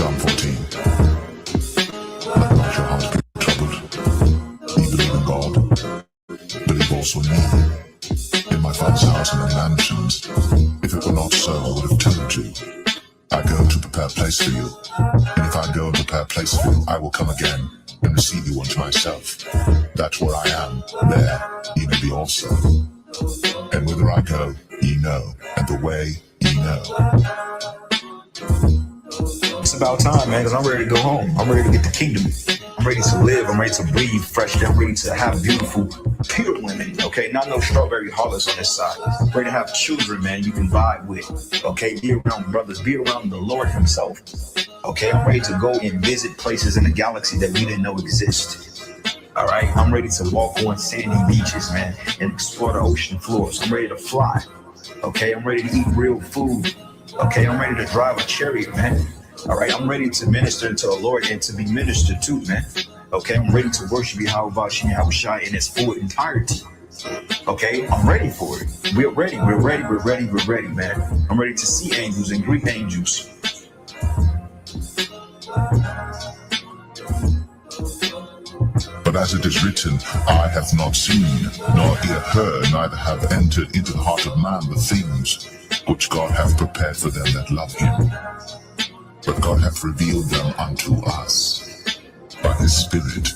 John 14. Let not your heart be troubled. Ye believe in God, believe also in me. In my Father's house are many mansions. If it were not so, I would have told you. I go to prepare a place for you. And if I go and prepare a place for you, I will come again and receive you unto myself, that where I am, there ye may be also. And whither I go, ye know, and the way ye know. It's about time, man, because I'm ready to go home. I'm ready to get the kingdom. I'm ready to live. I'm ready to breathe fresh. I'm ready to have beautiful, pure women, okay? Not no strawberry harlots on this side. I'm ready to have children, man, you can vibe with, okay? Be around brothers. Be around the Lord himself, okay? I'm ready to go and visit places in the galaxy that we didn't know exist. All right, I'm ready to walk on sandy beaches, man, and explore the ocean floors. I'm ready to fly, okay? I'm ready to eat real food, okay? I'm ready to drive a chariot, man. All right, I'm ready to minister to the Lord and to be ministered to, man. Okay, I'm ready to worship Yahushua in its full entirety. Okay, I'm ready for it. We're ready, man. I'm ready to see angels and greet angels. But as it is written, eye hath not seen, nor ear heard, neither have entered into the heart of man the things which God hath prepared for them that love him. But God hath revealed them unto us by his Spirit.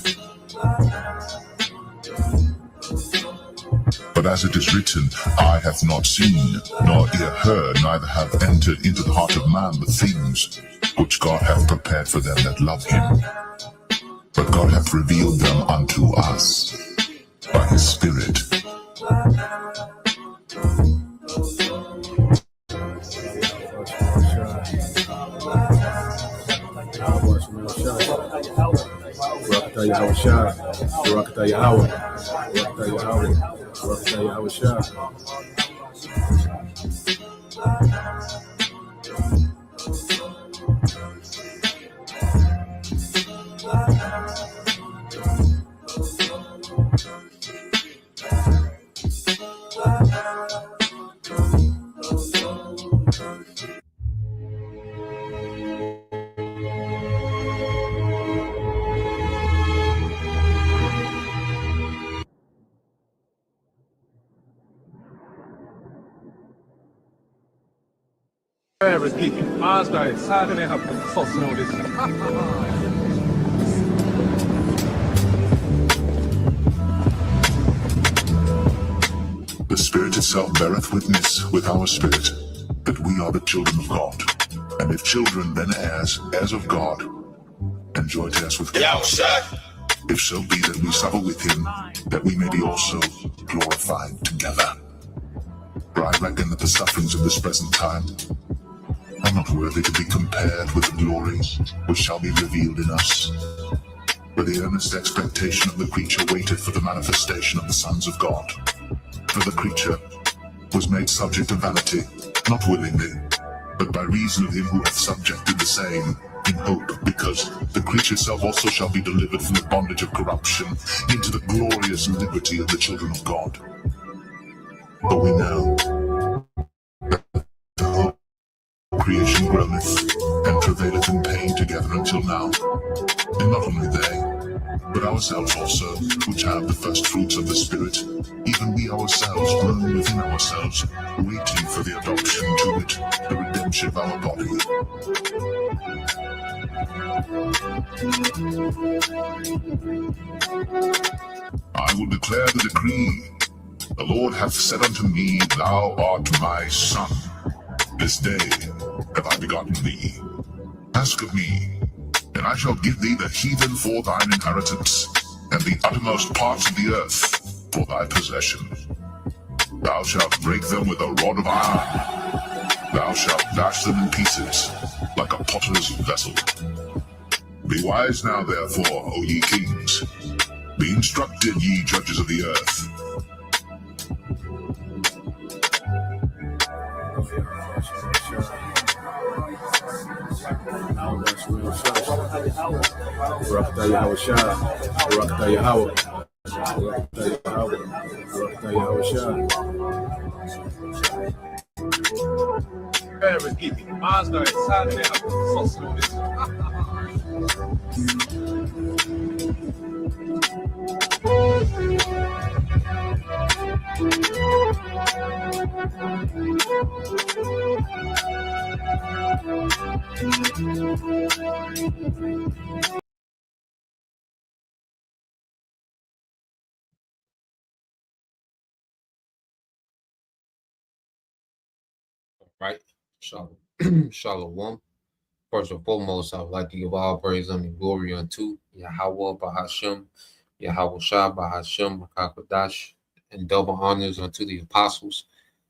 But as it is written, eye hath not seen, nor ear heard, neither have entered into the heart of man the things which God hath prepared for them that love him. But God hath revealed them unto us by his Spirit. The Spirit itself beareth witness with our spirit that we are the children of God. And if children, then heirs, heirs of God, and joint heirs with God. If so be that we suffer with him, that we may be also glorified together. For I reckon that the sufferings of this present time are not worthy to be compared with the glory which shall be revealed in us. For the earnest expectation of the creature waiteth for the manifestation of the sons of God. For the creature was made subject to vanity, not willingly, but by reason of him who hath subjected the same, in hope, because the creature itself also shall be delivered from the bondage of corruption into the glorious liberty of the children of God. For we know that the whole creation groaneth and travaileth in pain together until now. And not only they, but ourselves also, which have the first fruits of the Spirit, even we ourselves groan within ourselves, waiting for the adoption to it, the redemption of our body. I will declare the decree. The Lord hath said unto me, Thou art my son. This day have I begotten thee. Ask of me, and I shall give thee the heathen for thine inheritance, and the uttermost parts of the earth for thy possession. Thou shalt break them with a rod of iron. Thou shalt dash them in pieces, like a potter's vessel. Be wise now, therefore, O ye kings. Be instructed, ye judges of the earth. Mine's not inside now. So slow this. Right? Shalom. Shalom. First and foremost, I would like to give all praise and glory unto Yahweh Bahashem, Yahweh Shah Bahashem, Makakadash, and double honors unto the apostles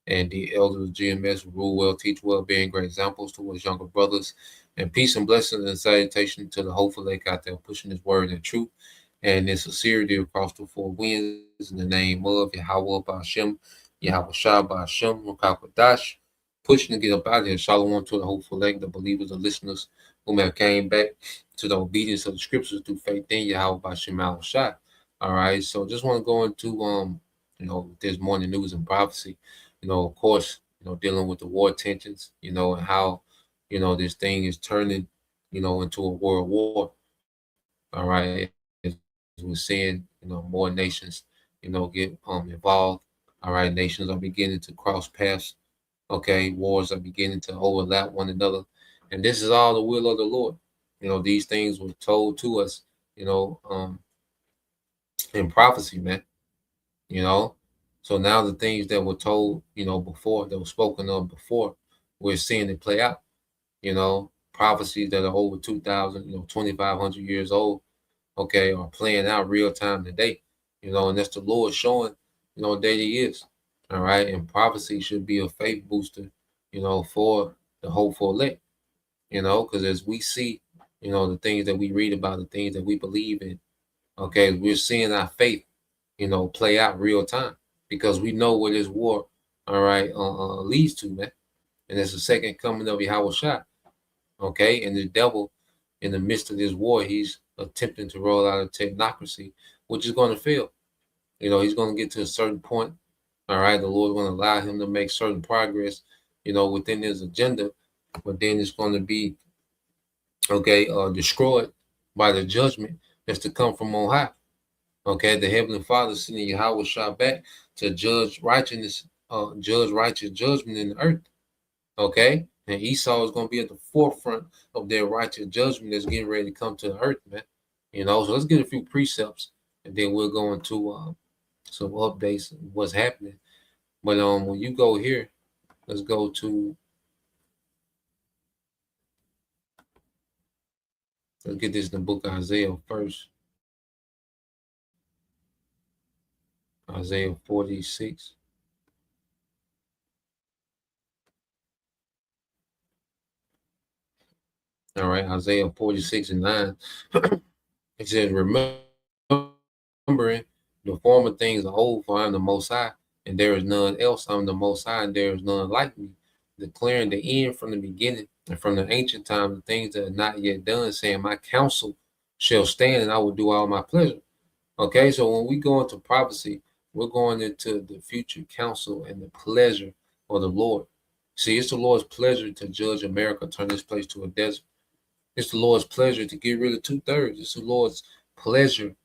and the elders of GMS who rule well, teach well, being great examples towards younger brothers. And peace and blessings and salutation to the hopeful lake out there pushing his word and truth and in sincerity across the four winds in the name of Yahweh Bahashem, Yahweh Shah Bahashem, Makakadash, pushing to get up out of here. Shalom to the hopeful lake, the believers, the listeners who have came back to the obedience of the scriptures through faith in Yahweh Bahashem Al Shah. All right, so just want to go into this morning news and prophecy. Of course, dealing with the war tensions, and how, this thing is turning, into a world war. All right, as we're seeing, more nations, get involved. All right, nations are beginning to cross paths. Okay, wars are beginning to overlap one another, and this is all the will of the Lord. These things were told to us, in prophecy, man. you know. So now the things that were told, before, that were spoken of before, we're seeing it play out. Prophecies that are over 2,000, 2,500 years old, okay, are playing out real time today. And that's the Lord showing, that He is. All right. And prophecy should be a faith booster, for the hopeful elect, because as we see, the things that we read about, the things that we believe in, okay, we're seeing our faith, play out real time because we know where this war, all right, leads to, man. And it's the second coming of Yahweh Shai, okay? And the devil, in the midst of this war, he's attempting to roll out a technocracy, which is going to fail. He's going to get to a certain point, all right? The Lord's going to allow him to make certain progress, within his agenda, but then it's going to be, okay, destroyed by the judgment that's to come from on high. Okay, the Heavenly Father sending Yahweh Shah back to judge righteousness, judge righteous judgment in the earth. Okay, and Esau is going to be at the forefront of their righteous judgment that's getting ready to come to the earth, man. So let's get a few precepts, and then we'll go into some updates of what's happening. But when you go here, let's go to, let's get this in the book of Isaiah first. Isaiah 46. All right, Isaiah 46 and 9. It says, remembering the former things are old, for I am the Most High, and there is none else. I am the Most High, and there is none like me, declaring the end from the beginning and from the ancient time, the things that are not yet done, saying, my counsel shall stand, and I will do all my pleasure. Okay, so when we go into prophecy, we're going into the future counsel and the pleasure of the Lord. See, it's the Lord's pleasure to judge America, turn this place to a desert. It's the Lord's pleasure to get rid of 2/3. It's the Lord's pleasure,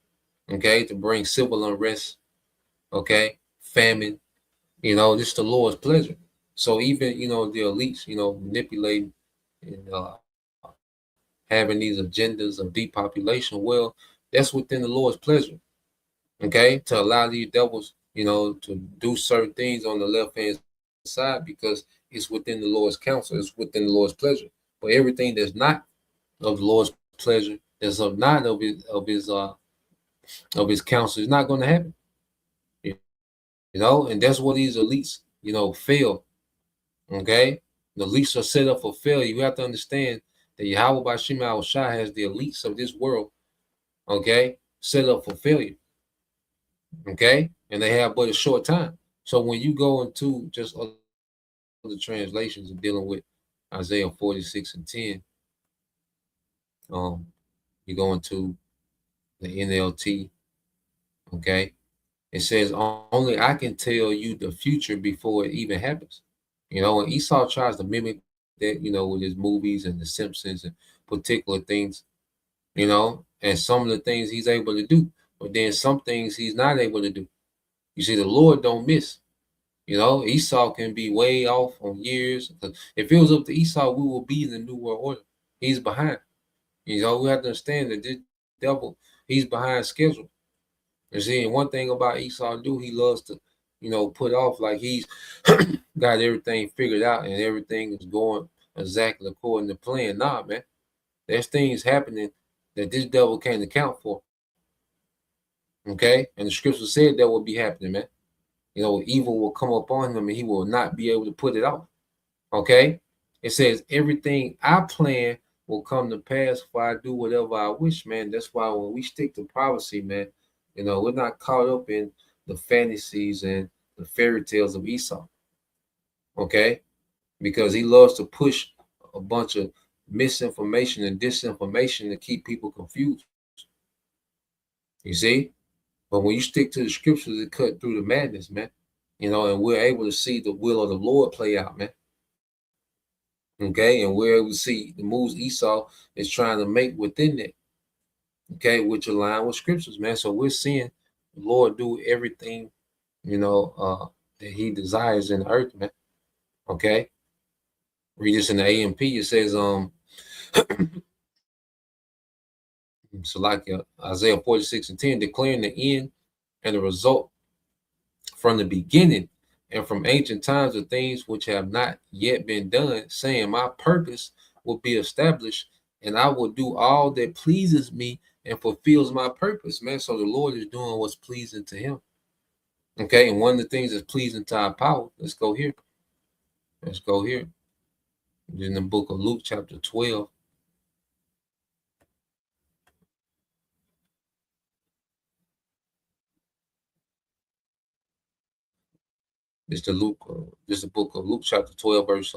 okay, to bring civil unrest, okay, famine. This is the Lord's pleasure. So even, the elites, manipulating and having these agendas of depopulation, well, that's within the Lord's pleasure, okay, to allow these devils, to do certain things on the left-hand side because it's within the Lord's counsel, it's within the Lord's pleasure. But everything that's not of the Lord's pleasure, that's not of his counsel, is not going to happen. And that's what these elites, fail. Okay, the elites are set up for failure. You have to understand that Yahweh Bashim Al Shah has the elites of this world, okay, set up for failure. Okay, and they have but a short time. So when you go into just other translations and dealing with Isaiah 46 and 10, you go into the NLT, okay, it says, only I can tell you the future before it even happens. And Esau tries to mimic that, with his movies and The Simpsons and particular things, and some of the things he's able to do, but then some things he's not able to do. You see, the Lord don't miss. Esau can be way off on years. If it was up to Esau, we will be in the New World Order. He's behind. We have to understand that this devil, he's behind schedule. You see, and one thing about Esau do, he loves to, put off like he's got everything figured out and everything is going exactly according to plan. Nah, man. There's things happening that this devil can't account for. Okay? And the scripture said that will be happening, man. Evil will come upon him and he will not be able to put it off. Okay? It says everything I plan will come to pass if I do whatever I wish, man. That's why when we stick to prophecy, man, we're not caught up in the fantasies and the fairy tales of Esau. Okay? Because he loves to push a bunch of misinformation and disinformation to keep people confused. You see? But when you stick to the scriptures, it cut through the madness, man. And we're able to see the will of the Lord play out, man. Okay, and we're able to see the moves Esau is trying to make within it. Okay, which align with scriptures, man. So we're seeing the Lord do everything, that he desires in the earth, man. Okay. Read this in the AMP. It says, so like Isaiah 46:10, declaring the end and the result from the beginning and from ancient times of things which have not yet been done, saying, my purpose will be established and I will do all that pleases me and fulfills my purpose, man. So the Lord is doing what's pleasing to him. Okay, and one of the things that's pleasing to our power, let's go here. In the book of Luke, chapter 12. It's the book of Luke, chapter 12, verse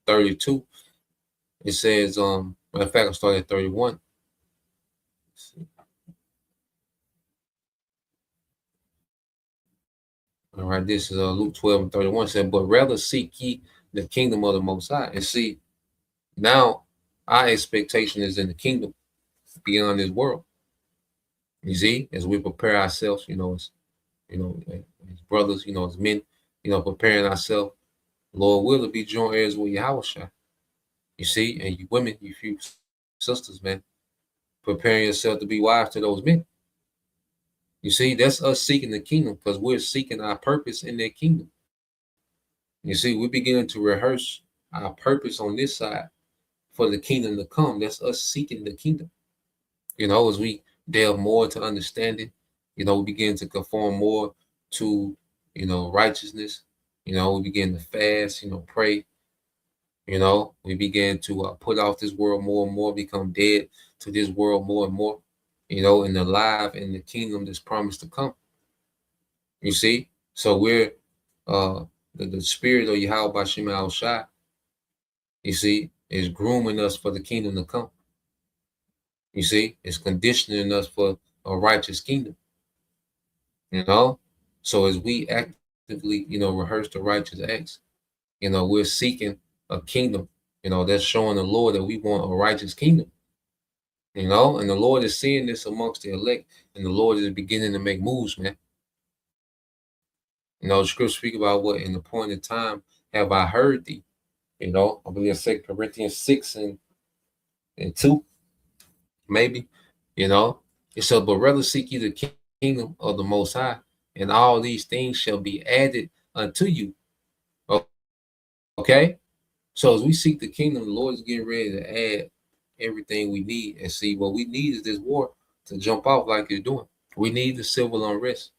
32. It says, matter of fact, I'll start at 31. All right, this is Luke 12:31. Said, but rather seek ye the kingdom of the Most High. And see, now our expectation is in the kingdom beyond this world. You see, as we prepare ourselves, as brothers, as men, preparing ourselves, Lord will be joint heirs with Yahushua. You see, and you women, you few sisters, man, preparing yourself to be wives to those men. You see, that's us seeking the kingdom because we're seeking our purpose in that kingdom. You see, we're beginning to rehearse our purpose on this side for the kingdom to come. That's us seeking the kingdom. As we delve more into understanding, we begin to conform more to, righteousness. We begin to fast, pray. We begin to put off this world more and more, become dead to this world more and more, and alive in the kingdom that's promised to come. You see? So we're the spirit of Yahweh Bashim Al Shai, you see, is grooming us for the kingdom to come. You see, it's conditioning us for a righteous kingdom. So as we actively, rehearse the righteous acts, we're seeking a kingdom, that's showing the Lord that we want a righteous kingdom. And the Lord is seeing this amongst the elect, and the Lord is beginning to make moves, man. The scripture speak about what in the point of time have I heard thee. I believe 2 Corinthians 6:2, maybe. It says, but rather seek ye the kingdom of the Most High, and all these things shall be added unto you. Okay? So as we seek the kingdom, the Lord is getting ready to add everything we need. And see, what we need is this war to jump off like it's doing. We need the civil unrest.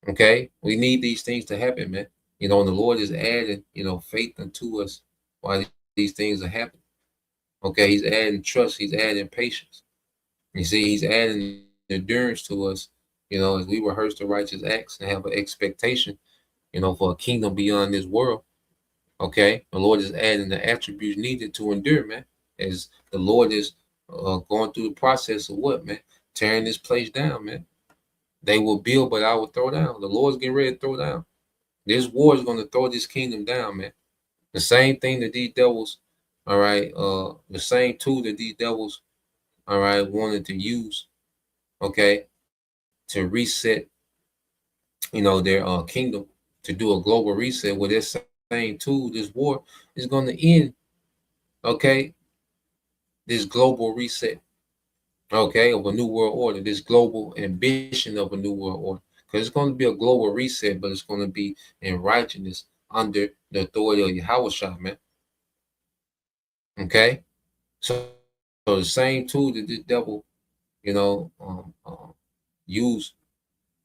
Okay? We need these things to happen, man. And the Lord is adding, faith unto us while these things are happening. Okay? He's adding trust. He's adding patience. You see, he's adding endurance to us, as we rehearse the righteous acts and have an expectation, for a kingdom beyond this world. Okay, the Lord is adding the attributes needed to endure, man. As the Lord is going through the process of what, man? Tearing this place down, man. They will build, but I will throw down. The Lord's getting ready to throw down. This war is going to throw this kingdom down, man. The same thing that these devils, all right, the same tool that these devils, all right, wanted to use, okay, to reset, their kingdom, to do a global reset with this same tool. This war is going to end, okay, this global reset, okay, of a new world order, this global ambition of a new world order. Because it's going to be a global reset, but it's going to be in righteousness under the authority of Yahweh, man. Okay? So the same tool that the devil, used,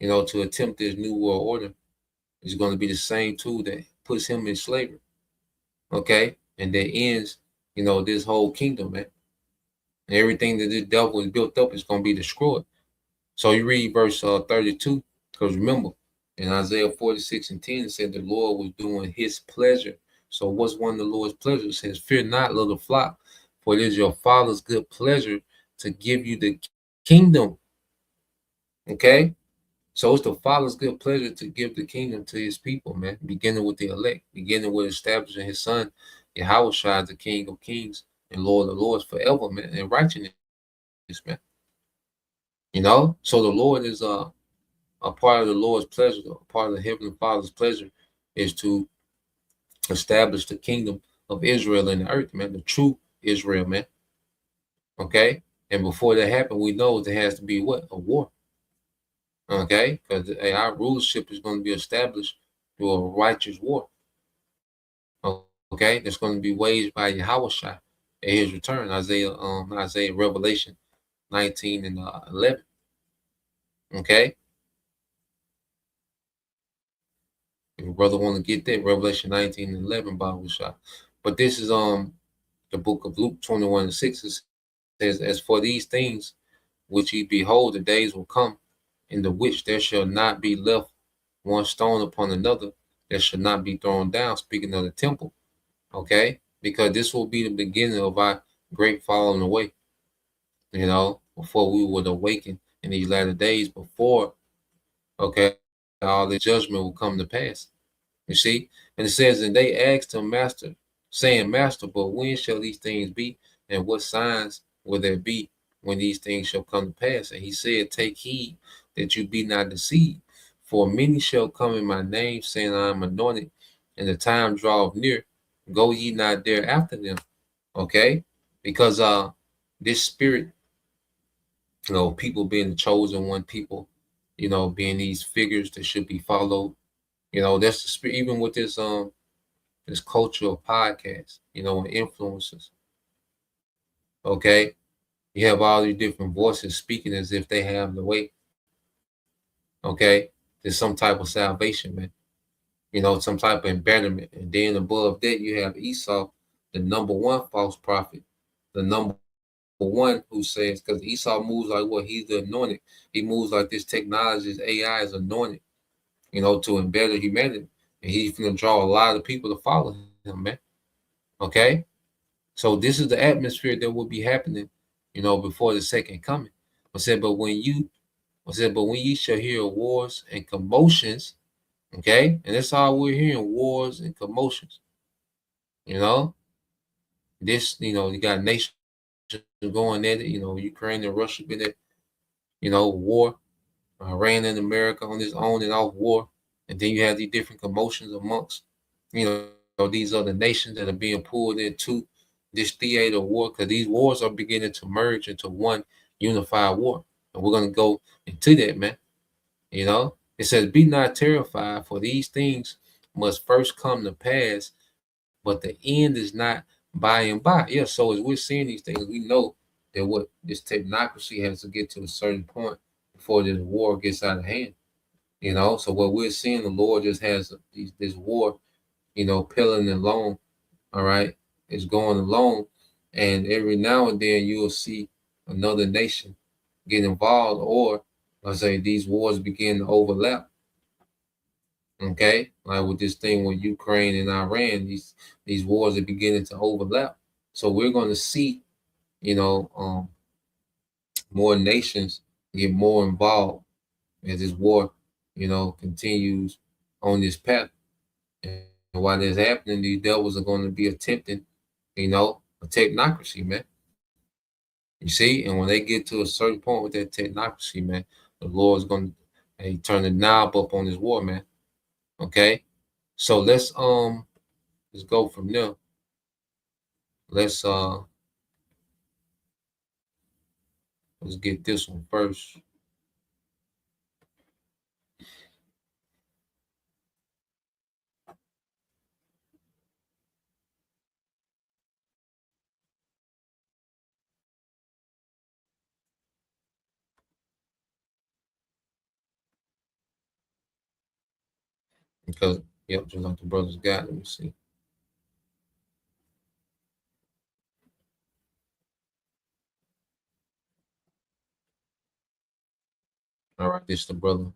to attempt this new world order is going to be the same tool that puts him in slavery. Okay? And that ends, this whole kingdom, man. And everything that the devil is built up is going to be destroyed. So you read verse 32, because remember, in Isaiah 46 and 10, it said the Lord was doing his pleasure. So what's one of the Lord's pleasures? It says, fear not, little flock, for it is your Father's good pleasure to give you the kingdom. Okay? So it's the Father's good pleasure to give the kingdom to his people, man, beginning with the elect, beginning with establishing his son, Yahweh Shai, the King of kings and Lord of lords forever, man, in righteousness, man. So the Lord is a part of the Lord's pleasure, a part of the Heavenly Father's pleasure is to establish the kingdom of Israel in the earth, man, the true Israel, man. Okay? And before that happens, we know there has to be what? A war. Okay? Because our rulership is going to be established through a righteous war. Okay? That's going to be waged by Yahweh Shai at his return. Isaiah, Revelation 19 and 11. Okay? If your brother want to get that, Revelation 19 and 11, Bible shot. But this is the book of Luke 21 and 6. It says, as for these things which ye behold, the days will come, in the which there shall not be left one stone upon another, that shall not be thrown down, speaking of the temple. Okay? Because this will be the beginning of our great falling away, before we would awaken in these latter days, before, okay, all the judgment will come to pass. You see? And it says, and they asked him, Master, saying, Master, but when shall these things be? And what signs will there be when these things shall come to pass? And he said, take heed that you be not deceived. For many shall come in my name, saying, I am anointed, and the time draweth near. Go ye not there after them. Okay? Because this spirit, people being the chosen one, people, being these figures that should be followed. That's the spirit, even with this culture of podcasts, and influencers. Okay. You have all these different voices speaking as if they have the way. Okay. There's some type of salvation, man. Some type of embetterment. And then above that, you have Esau, the number one false prophet, the number one who says, because Esau moves like what? He's the anointed. He moves like this technology, this AI is anointed, to embetter humanity. And he's going to draw a lot of people to follow him, man. Okay? So this is the atmosphere that will be happening, before the second coming. But when ye shall hear wars and commotions, okay? And that's all we're hearing, wars and commotions. This, you got nations going at it, Ukraine and Russia been at, war. Iran and America on this on and off war. And then you have these different commotions amongst, these other nations that are being pulled into this theater of war, because these wars are beginning to merge into one unified war. And we're going to go into that, man. It says, be not terrified, for these things must first come to pass, but the end is not by and by. Yeah, so as we're seeing these things, we know that what this technocracy has to get to a certain point before this war gets out of hand. So what we're seeing, the Lord just has this war, peeling along, all right, is going along. And every now and then you'll see another nation get involved, or let's say these wars begin to overlap. Okay, like with this thing with Ukraine and Iran, these wars are beginning to overlap. So we're going to see, more nations get more involved as this war, continues on this path. And while this happening, these devils are going to be attempting, a technocracy, man. You see, and when they get to a certain point with that technocracy, man, the Lord's going to turn the knob up on this war, man. Okay, so let's go from there. Let's get this one first. Because just like the brothers got, let me see. All right, this is the brother.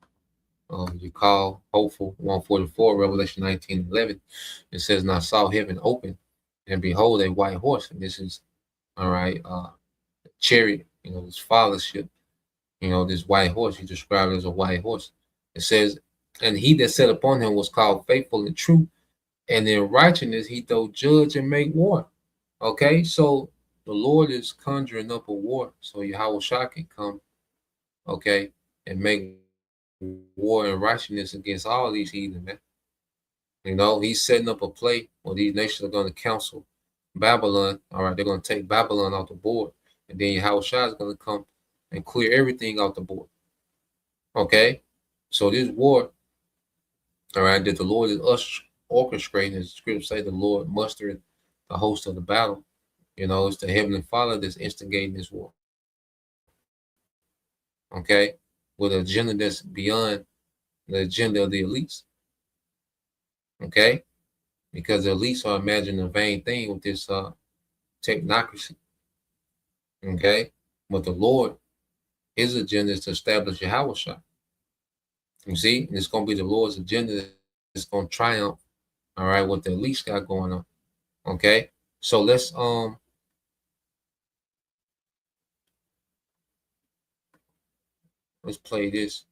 You call hopeful 144, Revelation 19:11. It says, "And I saw heaven open, and behold, a white horse." And this is all right. Chariot, this fathership. This white horse. He described it as a white horse. It says, "And he that sat upon him was called faithful and true, and in righteousness he doth judge and make war." Okay, so the Lord is conjuring up a war, so Yahweh Shah can come, okay, and make war and righteousness against all these heathen, man. He's setting up a play where these nations are going to counsel Babylon. All right, they're going to take Babylon off the board, and then Yahweh Shah is going to come and clear everything off the board. Okay, so this war, all right, that the Lord is orchestrating, as the scriptures say, the Lord mustered the host of the battle. It's the Heavenly Father that's instigating this war. Okay, with an agenda that's beyond the agenda of the elites. Okay, because the elites are imagining a vain thing with this technocracy. Okay, but the Lord, his agenda is to establish Yahweh Shah. You see, and it's going to be the Lord's agenda that's going to triumph. All right, what the elites got going on. Okay, so let's play this.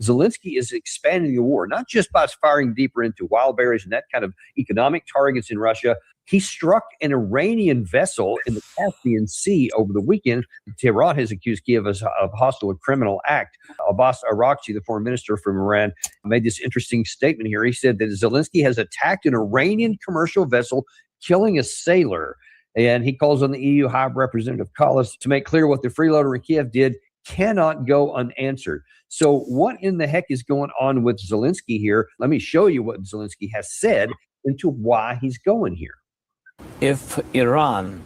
Zelensky is expanding the war, not just by firing deeper into wild berries and that kind of economic targets in Russia. He struck an Iranian vessel in the Caspian Sea over the weekend. Tehran has accused Kiev of hostile criminal act. Abbas Araghchi, the foreign minister from Iran, made this interesting statement here. He said that Zelensky has attacked an Iranian commercial vessel, killing a sailor. And he calls on the EU High Representative Kallas to make clear what the freeloader in Kiev did cannot go unanswered. So what in the heck is going on with Zelensky here? Let me show you what Zelensky has said into why he's going here. If Iran,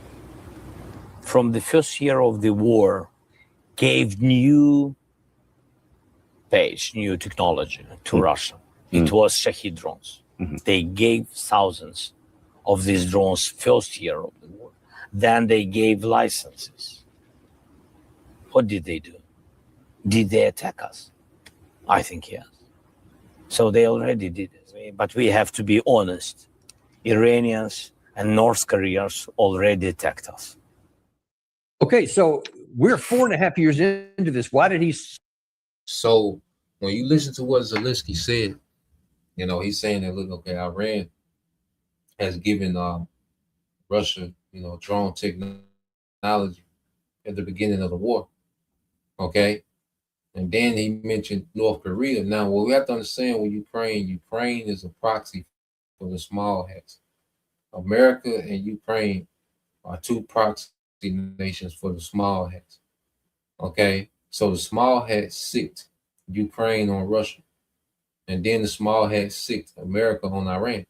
from the first year of the war, gave new technology to Russia, it was Shahid drones. They gave thousands of these drones first year of the war. Then they gave licenses. What did they do? Did they attack us? I think yes. So they already did it. But we have to be honest. Iranians and North Koreans already attacked us. Okay, so we're 4.5 years into this. Why did he? So when you listen to what Zelensky said, he's saying that, look, okay, Iran has given Russia, drone technology at the beginning of the war. Okay. And then he mentioned North Korea. Now, what we have to understand with Ukraine is a proxy for the small hats. America and Ukraine are two proxy nations for the small hats. Okay. So the small hats sicked Ukraine on Russia. And then the small hats sicked America on Iran.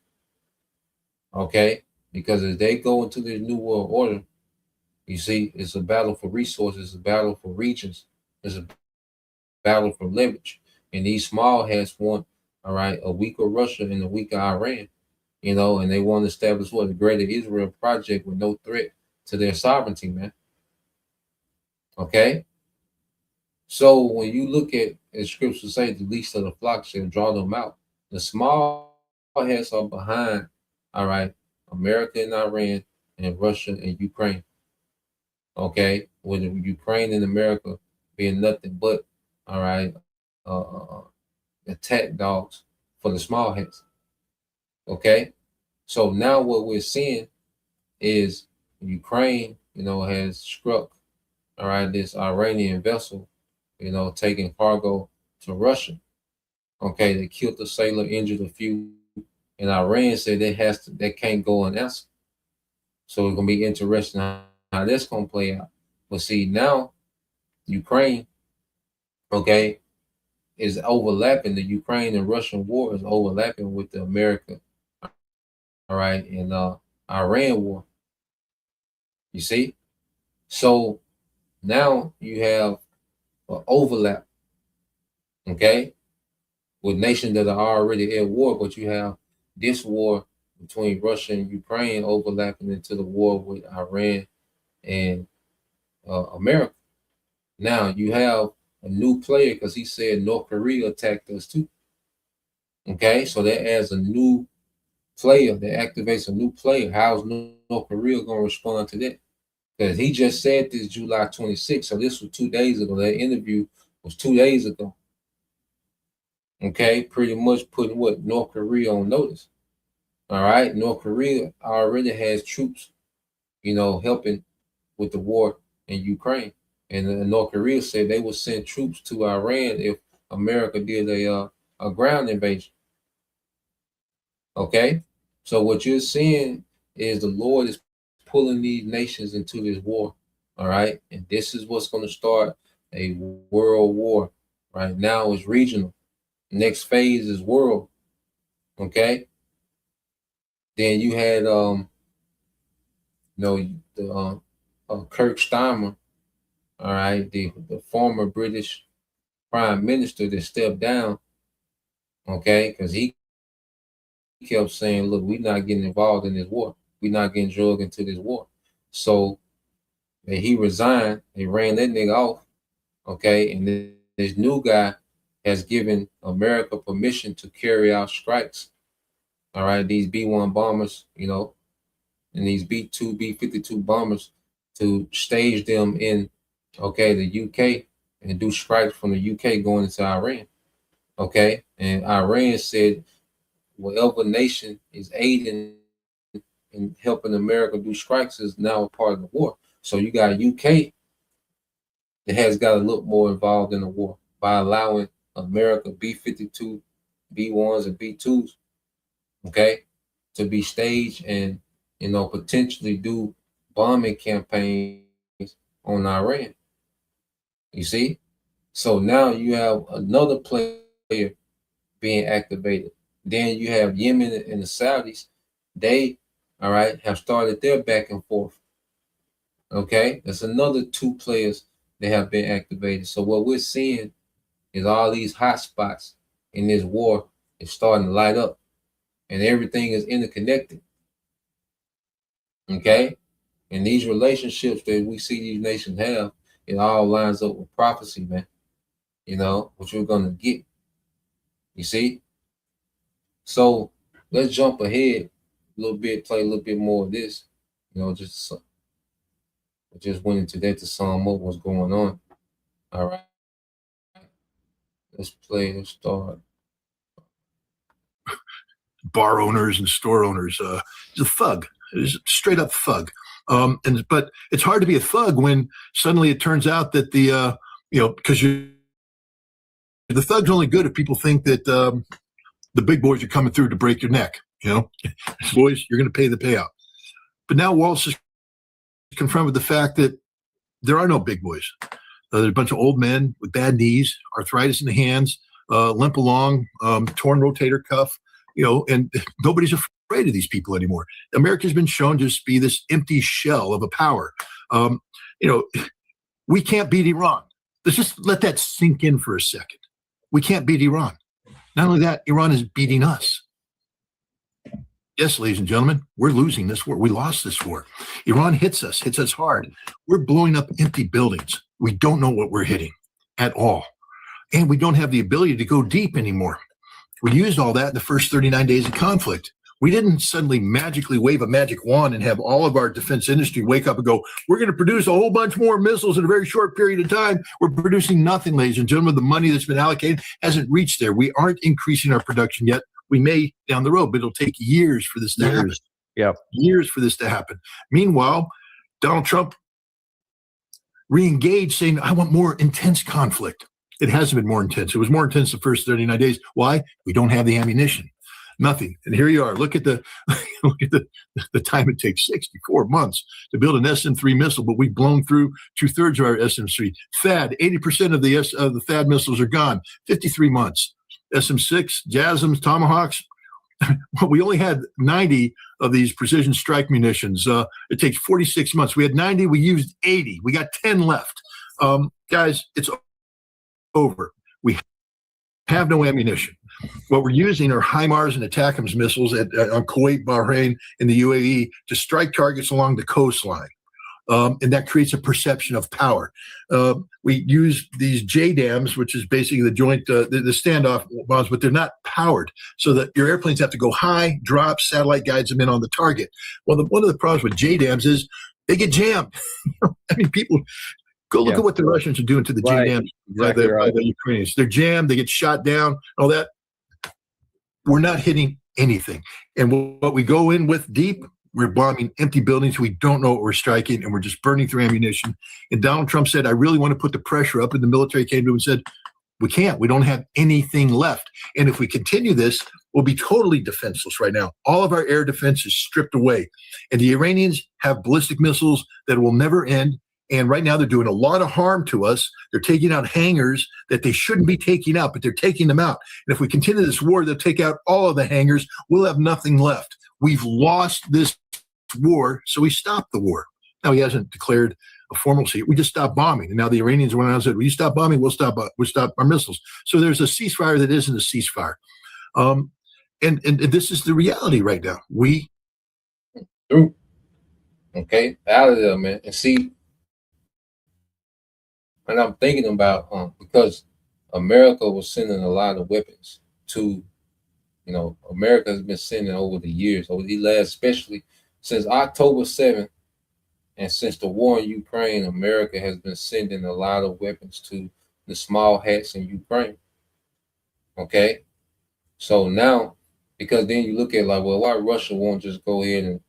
Okay. Because as they go into this new world order, you see, it's a battle for resources, it's a battle for regions, it's a battle for leverage. And these small hats want, all right, a weaker Russia and a weaker Iran, and they want to establish the greater Israel project with no threat to their sovereignty, man. Okay? So when you look at, as scripture say, the least of the flock shall draw them out. The small hats are behind, all right, America and Iran and Russia and Ukraine. Okay? With Ukraine and America being nothing but, all right, attack dogs for the small hats. Okay, so now what we're seeing is Ukraine, has struck, all right, this Iranian vessel, taking cargo to Russia. Okay, they killed the sailor, injured a few, and Iran said they can't go unanswered. So it's gonna be interesting how that's gonna play out. But see, now Ukraine, okay, is overlapping. The Ukraine and Russian war is overlapping with the America, all right, and Iran war. You see, so now you have an overlap, okay, with nations that are already at war, but you have this war between Russia and Ukraine overlapping into the war with Iran and America. Now you have a new player because he said North Korea attacked us too. Okay, so that adds a new player, that activates a new player. How's North Korea going to respond to that? Because he just said this July 26th, so this was 2 days ago. That interview was 2 days ago. Okay, pretty much putting what North Korea on notice. All right, North Korea already has troops, helping with the war in Ukraine. And North Korea said they would send troops to Iran if America did a ground invasion. Okay, so what you're seeing is the Lord is pulling these nations into this war. All right, and this is what's going to start a world war. Right now it's regional. Next phase is world. Okay. Then you had Kirk Starmer, all right, the former British Prime Minister that stepped down, okay, because he kept saying, look, we're not getting involved in this war. We're not getting drugged into this war. So he resigned. They ran that nigga off, okay, and this new guy has given America permission to carry out strikes. All right, these B-1 bombers, and these B-2, B-52 bombers to stage them in, the UK and do strikes from the UK going into Iran. Okay, and Iran said whatever nation is aiding and helping America do strikes is now a part of the war. So you got UK that has got a little more involved in the war by allowing America B-52, B-1s, and B-2s, okay, to be staged and, potentially do bombing campaigns on Iran. You see? So now you have another player being activated. Then you have Yemen and the Saudis. They, all right, have started their back and forth. Okay? That's another 2 players that have been activated. So what we're seeing is all these hot spots in this war is starting to light up. And everything is interconnected. Okay? And these relationships that we see these nations have, it all lines up with prophecy, man. What you're going to get. You see? So let's jump ahead a little bit, play a little bit more of this. Just went into that to sum up what's going on. All right. Let's start. Bar owners and store owners. He's a thug. He's a straight up thug. But it's hard to be a thug when suddenly it turns out that because the thug's only good if people think that the big boys are coming through to break your neck. Boys, you're going to pay the payout. But now Walsh is confronted with the fact that there are no big boys. There's a bunch of old men with bad knees, arthritis in the hands, limp along, torn rotator cuff. And nobody's afraid of these people anymore. America's been shown to just be this empty shell of a power. We can't beat Iran. Let's just let that sink in for a second. We can't beat Iran. Not only that, Iran is beating us. Yes, ladies and gentlemen, we're losing this war. We lost this war. Iran hits us hard. We're blowing up empty buildings. We don't know what we're hitting at all. And we don't have the ability to go deep anymore. We used all that in the first 39 days of conflict. We didn't suddenly magically wave a magic wand and have all of our defense industry wake up and go, we're going to produce a whole bunch more missiles in a very short period of time. We're producing nothing, ladies and gentlemen. The money that's been allocated hasn't reached there. We aren't increasing our production yet. We may down the road, but it'll take years for this to happen. Yep. Years for this to happen. Meanwhile, Donald Trump re-engaged, saying, I want more intense conflict. It hasn't been more intense. It was more intense the first 39 days. Why? We don't have the ammunition. Nothing. And here you are. Look at the time it takes, 64 months to build an SM-3 missile, but we've blown through 2/3 of our SM-3. THAAD, 80% of the THAAD missiles are gone. 53 months. SM-6, JASSMs, Tomahawks. We only had 90 of these precision strike munitions. It takes 46 months. We had 90. We used 80. We got 10 left. Guys, it's over. We have no ammunition. What we're using are HIMARS and ATACMS missiles on Kuwait, Bahrain, and the UAE to strike targets along the coastline. And that creates a perception of power. We use these JDAMs, which is basically the joint, the standoff bombs, but they're not powered. So that your airplanes have to go high, drop, satellite guides them in on the target. Well, one of the problems with JDAMs is they get jammed. I mean, people, go look at what the Russians are doing to the JDAMs by the Ukrainians. They're jammed, they get shot down, all that. We're not hitting anything. And what we go in with deep, we're bombing empty buildings. We don't know what we're striking, and we're just burning through ammunition. And Donald Trump said, I really want to put the pressure up. And the military came to him and said, we can't. We don't have anything left. And if we continue this, we'll be totally defenseless right now. All of our air defense is stripped away. And the Iranians have ballistic missiles that will never end. And right now they're doing a lot of harm to us. They're taking out hangars that they shouldn't be taking out, but they're taking them out. And if we continue this war, they'll take out all of the hangars. We'll have nothing left. We've lost this war, so we stopped the war. Now, he hasn't declared a formal cease. We just stopped bombing. And now the Iranians went out and said, well, you stop bombing, we'll stop our missiles. So there's a ceasefire that isn't a ceasefire. And this is the reality right now. We through. Okay, out of there, man. And see, and I'm thinking about because America was sending a lot of weapons to, America has been sending over the years, over the last, especially since October 7th, and since the war in Ukraine, America has been sending a lot of weapons to the small hats in Ukraine. Okay, so now, because then you look at like, well, why Russia won't just go ahead and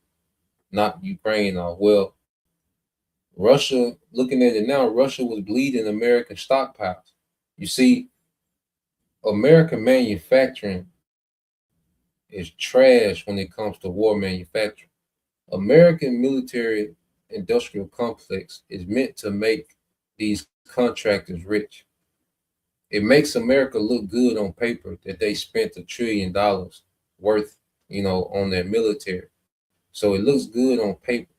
knock Ukraine off? Well, Russia, looking at it now, Russia was bleeding American stockpiles. You see, American manufacturing is trash when it comes to war manufacturing. American military industrial complex is meant to make these contractors rich. It makes America look good on paper that they spent $1 trillion worth, on their military. So it looks good on paper.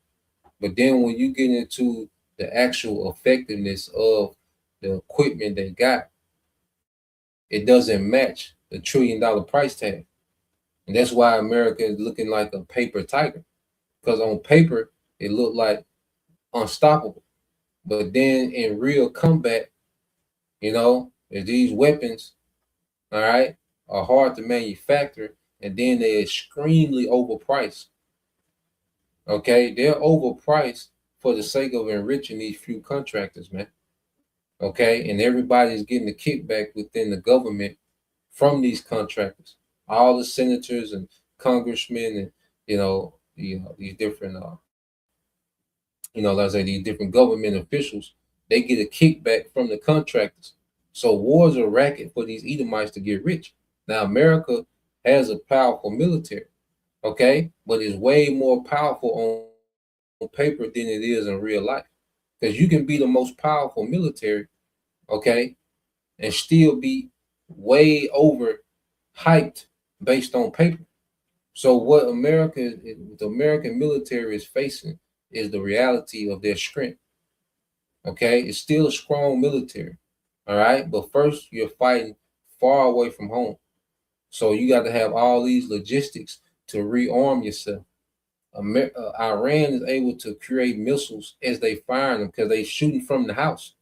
But then when you get into the actual effectiveness of the equipment they got, it doesn't match the $1 trillion price tag. And that's why America is looking like a paper tiger. Because on paper, it looked like unstoppable. But then in real combat, these weapons, all right, are hard to manufacture, and then they're extremely overpriced. Okay, they're overpriced for the sake of enriching these few contractors, man. Okay, and everybody's getting a kickback within the government from these contractors. All the senators and congressmen and these different let's say these different government officials, they get a kickback from the contractors. So war's a racket for these Edomites to get rich. Now America has a powerful military, okay, but it's way more powerful on paper than it is in real life. Because you can be the most powerful military, okay, and still be way over hyped based on paper. So what the American military is facing is the reality of their strength. Okay, it's still a strong military, all right, but first you're fighting far away from home. So you got to have all these logistics to rearm yourself. Iran is able to create missiles as they fire them because they shooting from the house.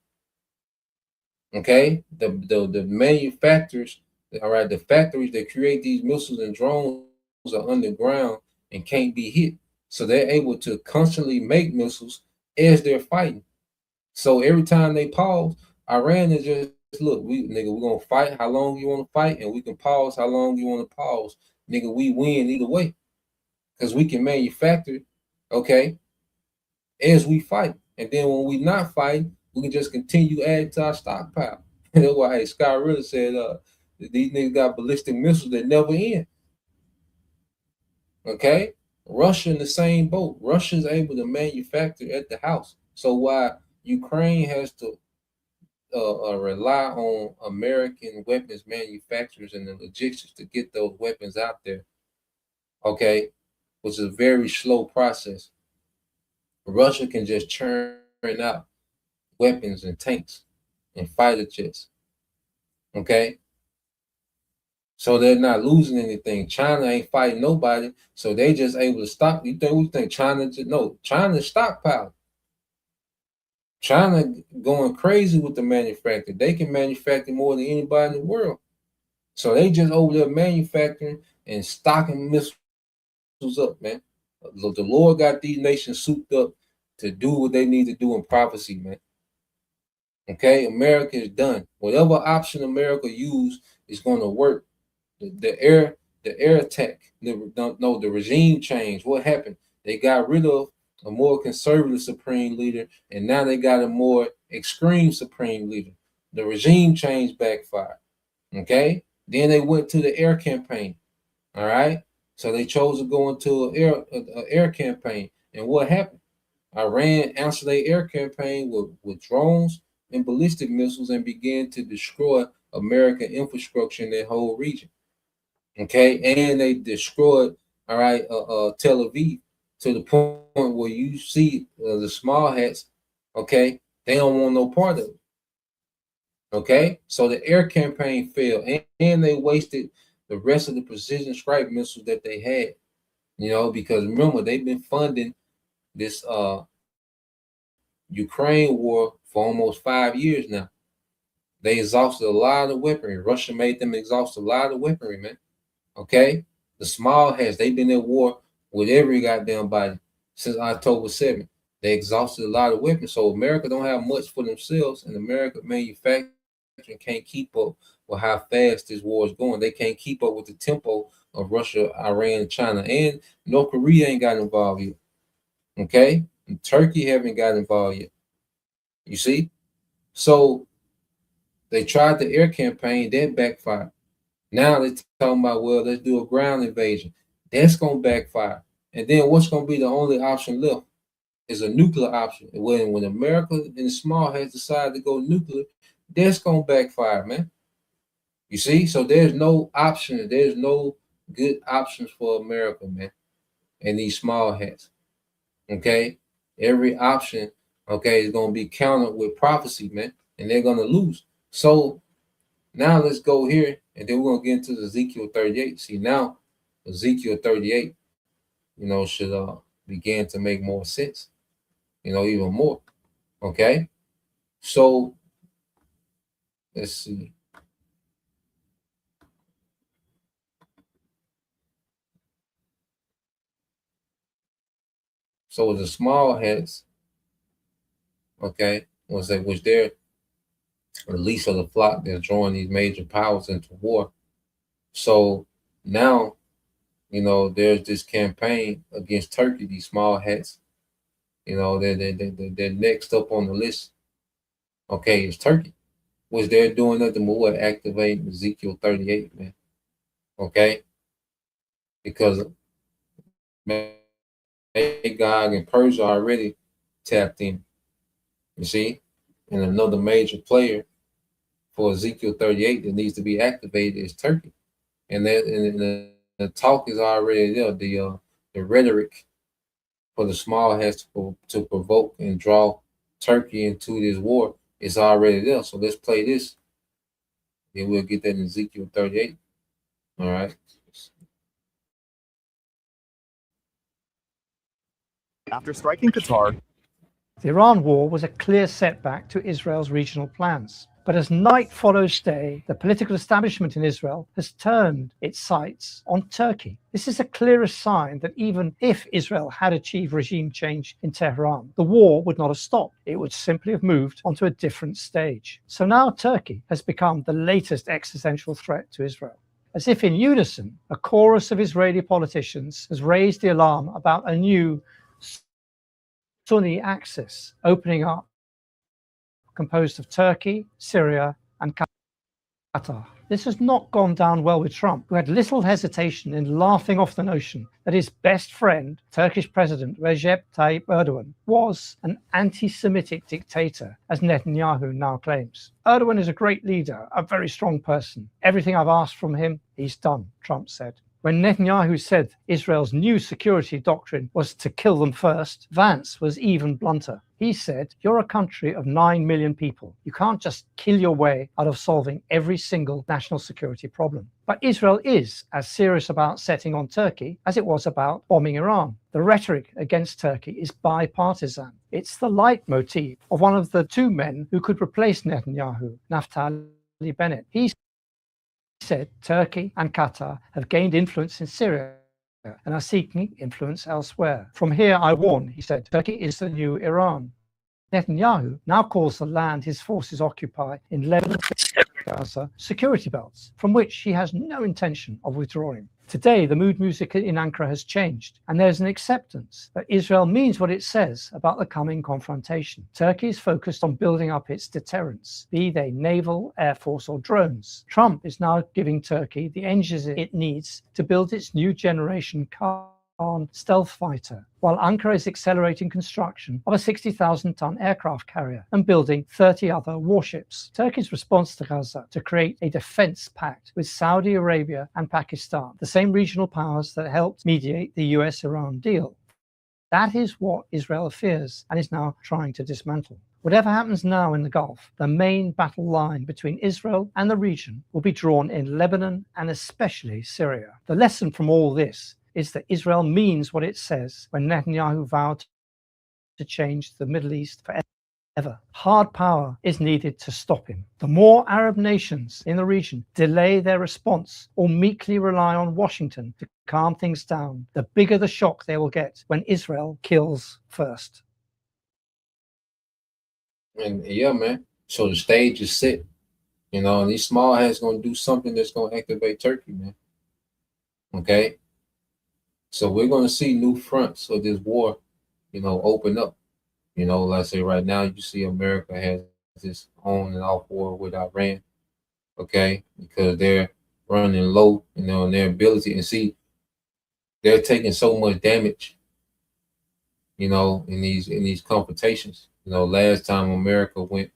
Okay, the manufacturers, all right, the factories that create these missiles and drones are underground and can't be hit. So they're able to constantly make missiles as they're fighting. So every time they pause, Iran is just look, we're gonna fight how long you want to fight, and we can pause how long you want to pause. Nigga, we win either way. Because we can manufacture, okay, as we fight. And then when we not fighting, we can just continue adding to our stockpile. And that's why Scott really said these niggas got ballistic missiles that never end. Okay? Russia in the same boat. Russia's able to manufacture at the house. So while Ukraine has to rely on American weapons manufacturers and the logistics to get those weapons out there, okay, which is a very slow process. Russia can just churn out weapons and tanks and fighter jets. Okay? So they're not losing anything. China ain't fighting nobody, so they just able to stop. You think we think China just no, China's stockpile. China going crazy with the manufacturing. They can manufacture more than anybody in the world. So they just over there manufacturing and stocking missiles up, man. The Lord got these nations souped up to do what they need to do in prophecy, man. Okay, America is done. Whatever option America use is going to work. The air attack, the regime change. What happened? They got rid of a more conservative supreme leader, and now they got a more extreme supreme leader. The regime change backfired. Okay, then they went to the air campaign. All right, so they chose to go into an air campaign, and what happened? Iran answered their air campaign with drones and ballistic missiles and began to destroy American infrastructure in that whole region. Okay, and they destroyed, all right, Tel Aviv to the point where you see the small hats. Okay, they don't want no part of it. Okay, so the air campaign failed, and they wasted the rest of the precision strike missiles that they had. You know, because remember they've been funding this Ukraine war for almost 5 years now. They exhausted a lot of weaponry. Russia made them exhaust a lot of weaponry, man. Okay? The small hats, they've been at war with every goddamn body since October 7th. They exhausted a lot of weapons. So America don't have much for themselves, and America manufacturing can't keep up with how fast this war is going. They can't keep up with the tempo of Russia, Iran, and China. And North Korea ain't got involved yet. Okay? And Turkey haven't got involved yet. You see? So they tried the air campaign, that backfired. Now they're talking about, well, let's do a ground invasion. That's going to backfire. And then what's going to be the only option left is a nuclear option. When America and the small has decided to go nuclear, that's going to backfire, man. You see? So there's no option. There's no good options for America, man, and these small hats. Okay? Every option, okay, is going to be countered with prophecy, man, and they're going to lose. So now let's go here, and then we're going to get into Ezekiel 38. See, now Ezekiel 38, you know, should begin to make more sense, you know, even more. Okay? So let's see. So the small hats, okay, was their release of the flock that's drawing these major powers into war. So now, you know, there's this campaign against Turkey, these small hats. You know, they're next up on the list. Okay, it's Turkey. Was they're doing nothing but what, activating Ezekiel 38, man. Okay? Because Magog and Persia already tapped in. You see? And another major player for Ezekiel 38 that needs to be activated is Turkey. And the talk is already there. The rhetoric for the small has to provoke and draw Turkey into this war is already there. So let's play this. Then we'll get that in Ezekiel 38. All right. After striking Qatar, The Iran war was a clear setback to Israel's regional plans. But as night follows day, the political establishment in Israel has turned its sights on Turkey. This is a clearest sign that even if Israel had achieved regime change in Tehran, the war would not have stopped. It would simply have moved onto a different stage. So now Turkey has become the latest existential threat to Israel. As if in unison, a chorus of Israeli politicians has raised the alarm about a new Sunni axis opening up, composed of Turkey, Syria, and Qatar. This has not gone down well with Trump, who had little hesitation in laughing off the notion that his best friend, Turkish President Recep Tayyip Erdogan, was an anti-Semitic dictator, as Netanyahu now claims. Erdogan is a great leader, a very strong person. Everything I've asked from him, he's done, Trump said. When Netanyahu said Israel's new security doctrine was to kill them first, Vance was even blunter. He said, you're a country of 9 million people. You can't just kill your way out of solving every single national security problem. But Israel is as serious about setting on Turkey as it was about bombing Iran. The rhetoric against Turkey is bipartisan. It's the leitmotif of one of the two men who could replace Netanyahu, Naftali Bennett. He said Turkey and Qatar have gained influence in Syria and are seeking influence elsewhere. From here, I warn, he said, Turkey is the new Iran. Netanyahu now calls the land his forces occupy in Lebanon and Gaza security belts, from which he has no intention of withdrawing. Today, the mood music in Ankara has changed, and there's an acceptance that Israel means what it says about the coming confrontation. Turkey is focused on building up its deterrence, be they naval, air force, or drones. Trump is now giving Turkey the engines it needs to build its new generation stealth fighter, while Ankara is accelerating construction of a 60,000-ton aircraft carrier and building 30 other warships. Turkey's response to Gaza to create a defense pact with Saudi Arabia and Pakistan, the same regional powers that helped mediate the US-Iran deal. That is what Israel fears and is now trying to dismantle. Whatever happens now in the Gulf, the main battle line between Israel and the region will be drawn in Lebanon and especially Syria. The lesson from all this is that Israel means what it says when Netanyahu vowed to change the Middle East forever. Hard power is needed to stop him. The more Arab nations in the region delay their response or meekly rely on Washington to calm things down, the bigger the shock they will get when Israel kills first. And yeah, man. So the stage is set. You know, and these small hats gonna do something that's gonna activate Turkey, man. Okay. So we're going to see new fronts of this war, you know, open up. You know, let's say right now you see America has this on and off war with Iran, okay, because they're running low, you know, in their ability. And see, they're taking so much damage, you know, in these confrontations. You know, last time America went,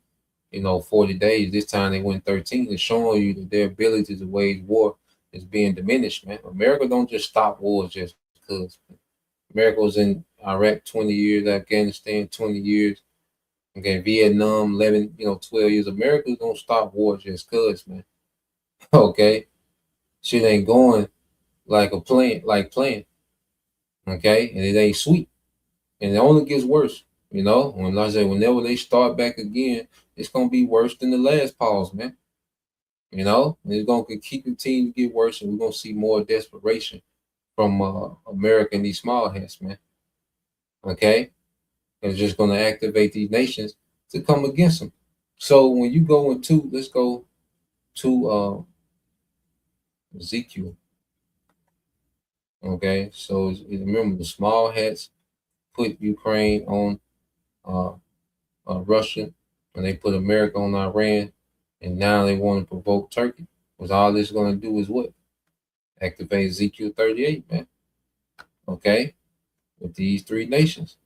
you know, 40 days. This time they went 13. It's showing you that their ability to wage war is being diminished, man. America don't just stop wars just because. America was in Iraq 20 years, Afghanistan 20 years, okay, Vietnam 11, 12 years. America don't stop wars just because, man. Okay, shit ain't going like playing, okay, and it ain't sweet, and it only gets worse. You know, when I say whenever they start back again, it's gonna be worse than the last pause, man. You know, and it's gonna continue to get worse, and we're gonna see more desperation from America and these small hats, man. Okay, it's just gonna activate these nations to come against them. So when you go into, let's go to Ezekiel. Okay, so remember the small hats put Ukraine on Russia, and they put America on Iran, and now they want to provoke Turkey. Because all this is going to do is what? Activate Ezekiel 38, man. Okay, with these three nations.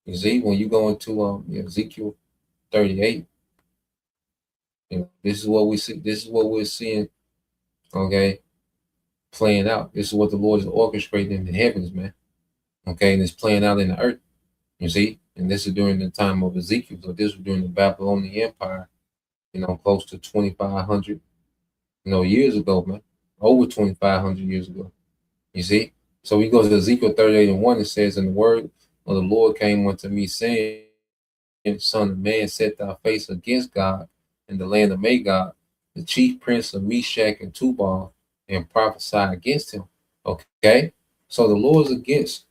You see, when you go into Ezekiel 38, this is what we see. This is what we're seeing. Okay, playing out. This is what the Lord is orchestrating in the heavens, man. Okay, and it's playing out in the earth. You see, and this is during the time of Ezekiel. So this was during the Babylonian Empire. Close to 2,500, years ago, man. Over 2,500 years ago. You see? So we go to Ezekiel 38:1. It says, "And the word of the Lord came unto me, saying, Son of Man, set thy face against God in the land of Magog, the chief prince of Meshach and Tubal, and prophesy against him. Okay? So the Lord's against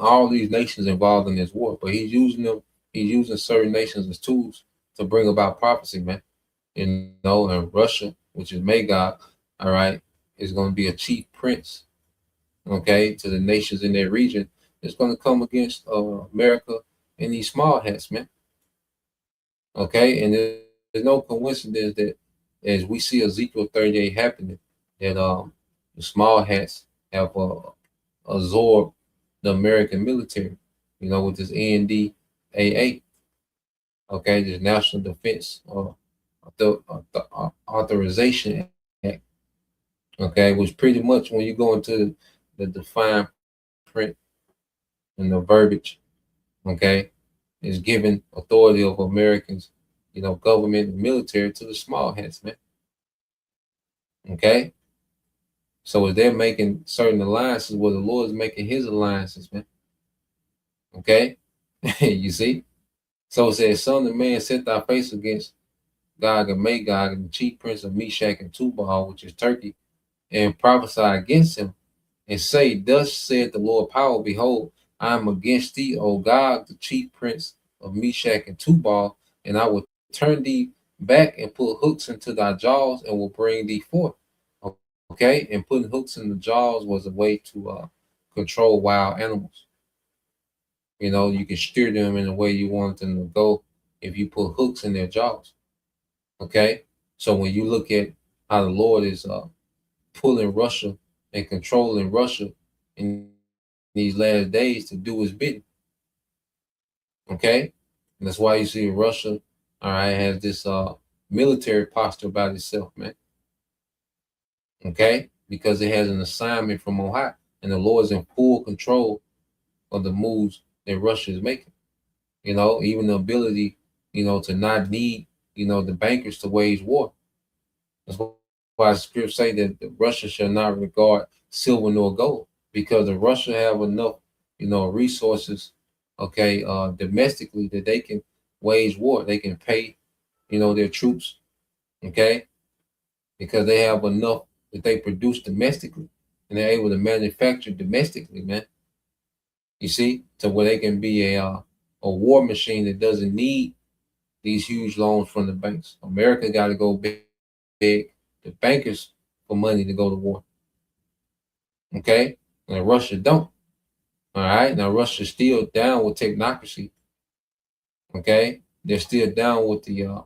all these nations involved in this war, but he's using certain nations as tools to bring about prophecy, man. And Russia, which is Magog, all right, is going to be a chief prince, okay, to the nations in their region. It's going to come against America and these small hats, man. Okay, and there's no coincidence that as we see Ezekiel 38 happening, that the small hats have absorbed the American military, with this NDAA, okay, this National Defense Authorization Act, okay, which pretty much when you go into the defined print and the verbiage, okay, is giving authority of Americans, government and military to the small hats, man. Okay? So as they're making certain alliances, well, the Lord is making his alliances, man. Okay? You see? So it says, Son of Man, set thy face against Gog and Magog and the chief prince of Meshach and Tubal, which is Turkey, and prophesy against him, and say, Thus saith the Lord power, behold, I am against thee, O Gog, the chief prince of Meshach and Tubal, and I will turn thee back and put hooks into thy jaws and will bring thee forth. Okay, and putting hooks in the jaws was a way to control wild animals. You can steer them in the way you want them to go if you put hooks in their jaws. Okay, so when you look at how the Lord is pulling Russia and controlling Russia in these last days to do his bidding. Okay, and that's why you see Russia, all right, has this military posture about itself, man. Okay, because it has an assignment from on high, and the Lord is in full control of the moves that Russia is making. Even the ability, to not need, the bankers to wage war. That's why the scriptures say that Russia shall not regard silver nor gold, because if Russia have enough, resources, okay, domestically, that they can wage war, they can pay, their troops, okay, because they have enough that they produce domestically, and they're able to manufacture domestically, man. You see, to where they can be a war machine that doesn't need these huge loans from the banks. America got to go big, the bankers for money to go to war. Okay, and Russia don't. All right, now Russia's still down with technocracy. Okay, they're still down with the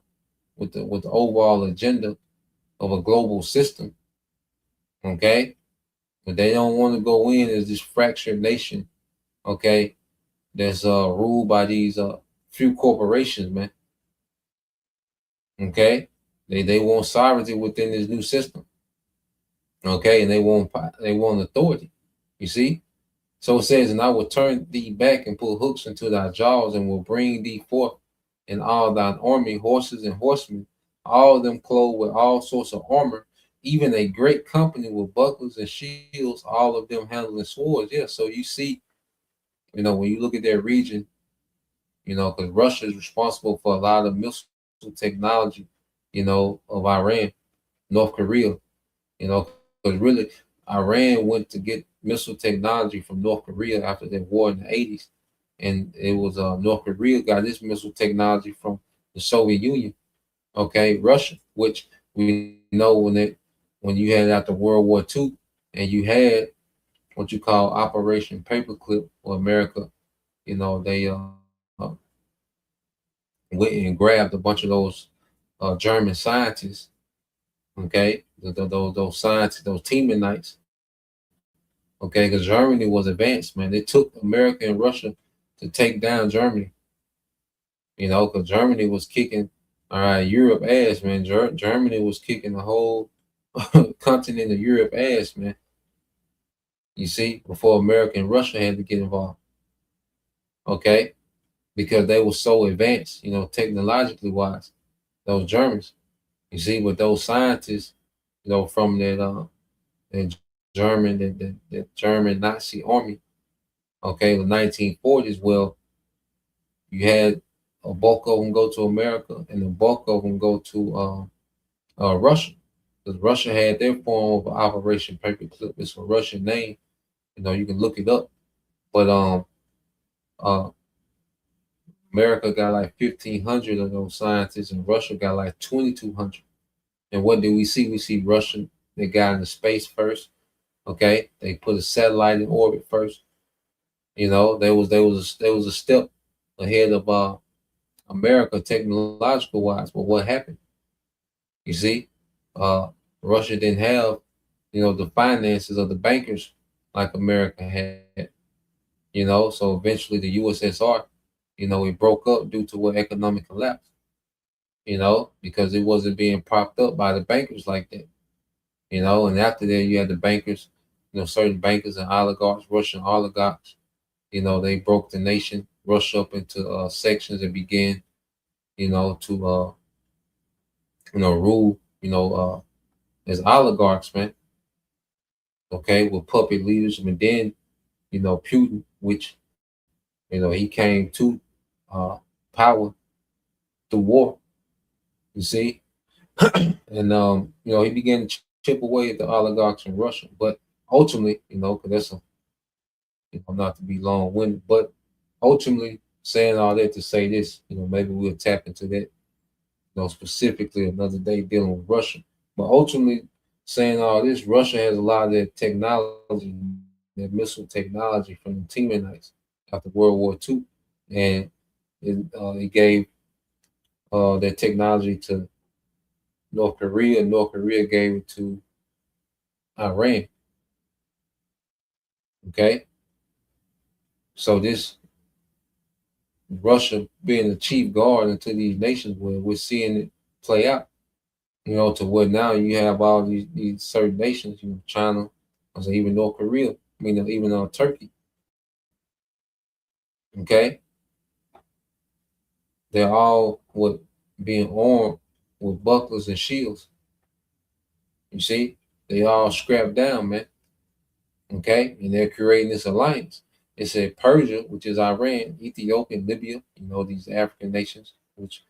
overall agenda of a global system. Okay, but they don't want to go in as this fractured nation. Okay, that's ruled by these few corporations, man. Okay, they want sovereignty within this new system. Okay, and they want authority. You see, so it says, and I will turn thee back and put hooks into thy jaws, and will bring thee forth in all thine army, horses and horsemen, all of them clothed with all sorts of armor, even a great company with bucklers and shields, all of them handling swords. Yeah, so you see, when you look at their region, because Russia is responsible for a lot of missile technology, of Iran, North Korea, because really Iran went to get missile technology from North Korea after their war in the 80s. And it was North Korea got this missile technology from the Soviet Union, okay, Russia, which we know when you had after World War II, and you had what you call Operation Paperclip, or America, they went and grabbed a bunch of those German scientists, okay, those scientists, those teaming knights, okay, because Germany was advanced, man. It took America and Russia to take down Germany, because Germany was kicking, all right, Europe ass, man. Germany was kicking the whole continent of Europe ass, man. You see, before America and Russia had to get involved, okay, because they were so advanced, technologically wise, those Germans. You see, with those scientists, from that German Nazi army, okay, the 1940s. Well, you had a bulk of them go to America, and the bulk of them go to Russia, because Russia had their form of Operation Paperclip. It's a Russian name. You can look it up. But uh, America got like 1,500 of those scientists, and Russia got like 2,200. And what do we see? We see Russia. They got into space first. Okay, they put a satellite in orbit first. There was a step ahead of America technological wise. But what happened? You see, Russia didn't have the finances of the bankers like America had. So eventually the USSR, it broke up due to what economic collapse. Because it wasn't being propped up by the bankers like that. And after that you had the bankers, certain bankers and oligarchs, Russian oligarchs. They broke the nation, Russia up into sections and began, to rule, as oligarchs, man. Okay, with puppet leaders, and then, Putin, which, he came to power through war. You see, and he began to chip away at the oligarchs in Russia, but ultimately, because that's not to be long-winded, but ultimately, saying all that to say this, maybe we'll tap into that, specifically another day dealing with Russia. But ultimately, saying all this, Russia has a lot of that technology, that missile technology from the Teamanites after World War II, and it gave that technology to North Korea. North Korea gave it to Iran. Okay, so this Russia being the chief guard into these nations, where we're seeing it play out. To where now you have all these certain nations, China, even North Korea, even Turkey. Okay, they're all being armed with bucklers and shields. You see, they all strapped down, man. Okay, and they're creating this alliance. It said Persia, which is Iran, Ethiopia, Libya. These African nations, which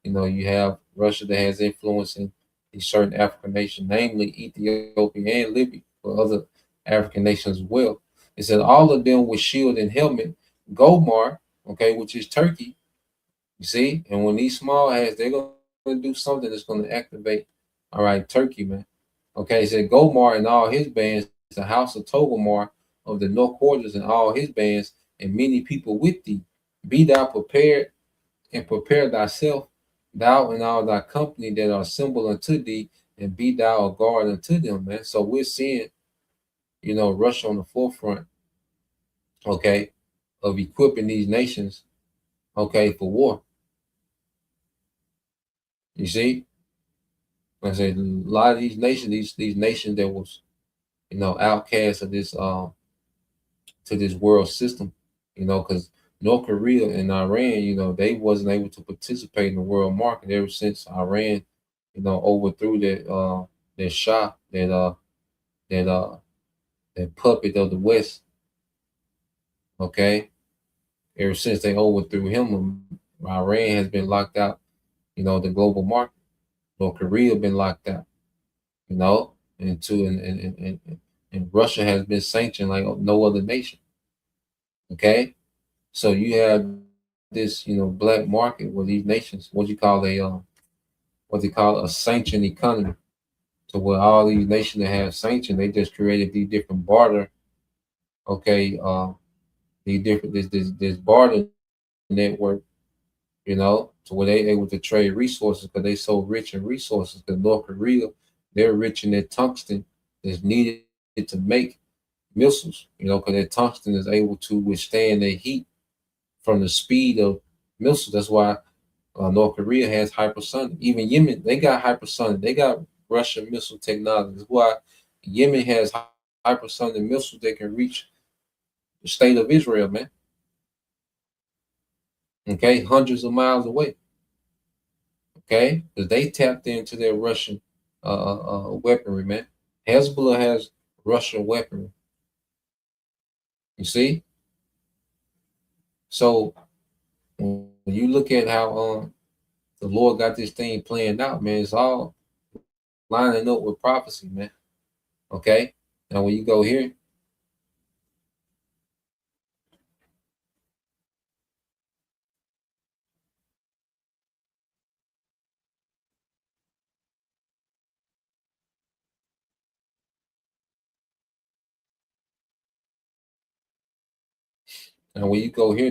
you have Russia that has influence in these certain African nations, namely Ethiopia and Libya, but other African nations as well. It said all of them with shield and helmet, Gomar, okay, which is Turkey. You see, and when these small hats, they're going to do something that's going to activate. All right, Turkey, man. Okay, it said Gomar and all his bands, the house of Togomar of the North Quarters and all his bands, and many people with thee. Be thou prepared and prepare thyself, thou and all thy company that are assembled unto thee, and be thou a guard unto them, man. So we're seeing, Russia on the forefront, okay, of equipping these nations, okay, for war. You see, like I said, a lot of these nations, these nations that was, outcast of this to this world system, because North Korea and Iran, they wasn't able to participate in the world market ever since Iran, overthrew that Shah, that puppet of the West. Okay, ever since they overthrew him, Iran has been locked out, the global market. North Korea been locked out, and Russia has been sanctioned like no other nation. Okay, so you have this, black market where these nations, what they call a sanctioned economy, to where all these nations that have sanctioned, they just created these different barter, okay, these different this barter network, to where they able to trade resources because they so rich in resources. Because North Korea, they're rich in that tungsten that's needed to make missiles, because that tungsten is able to withstand the heat from the speed of missiles. That's why North Korea has hypersonic. Even Yemen, they got hypersonic. They got Russian missile technology. That's why Yemen has hypersonic missiles that can reach the state of Israel, man. Okay, hundreds of miles away. Okay, because they tapped into their Russian weaponry, man. Hezbollah has Russian weaponry. You see? So when when you look at how the Lord got this thing planned out, man, it's all lining up with prophecy, man. Okay? Now when you go here,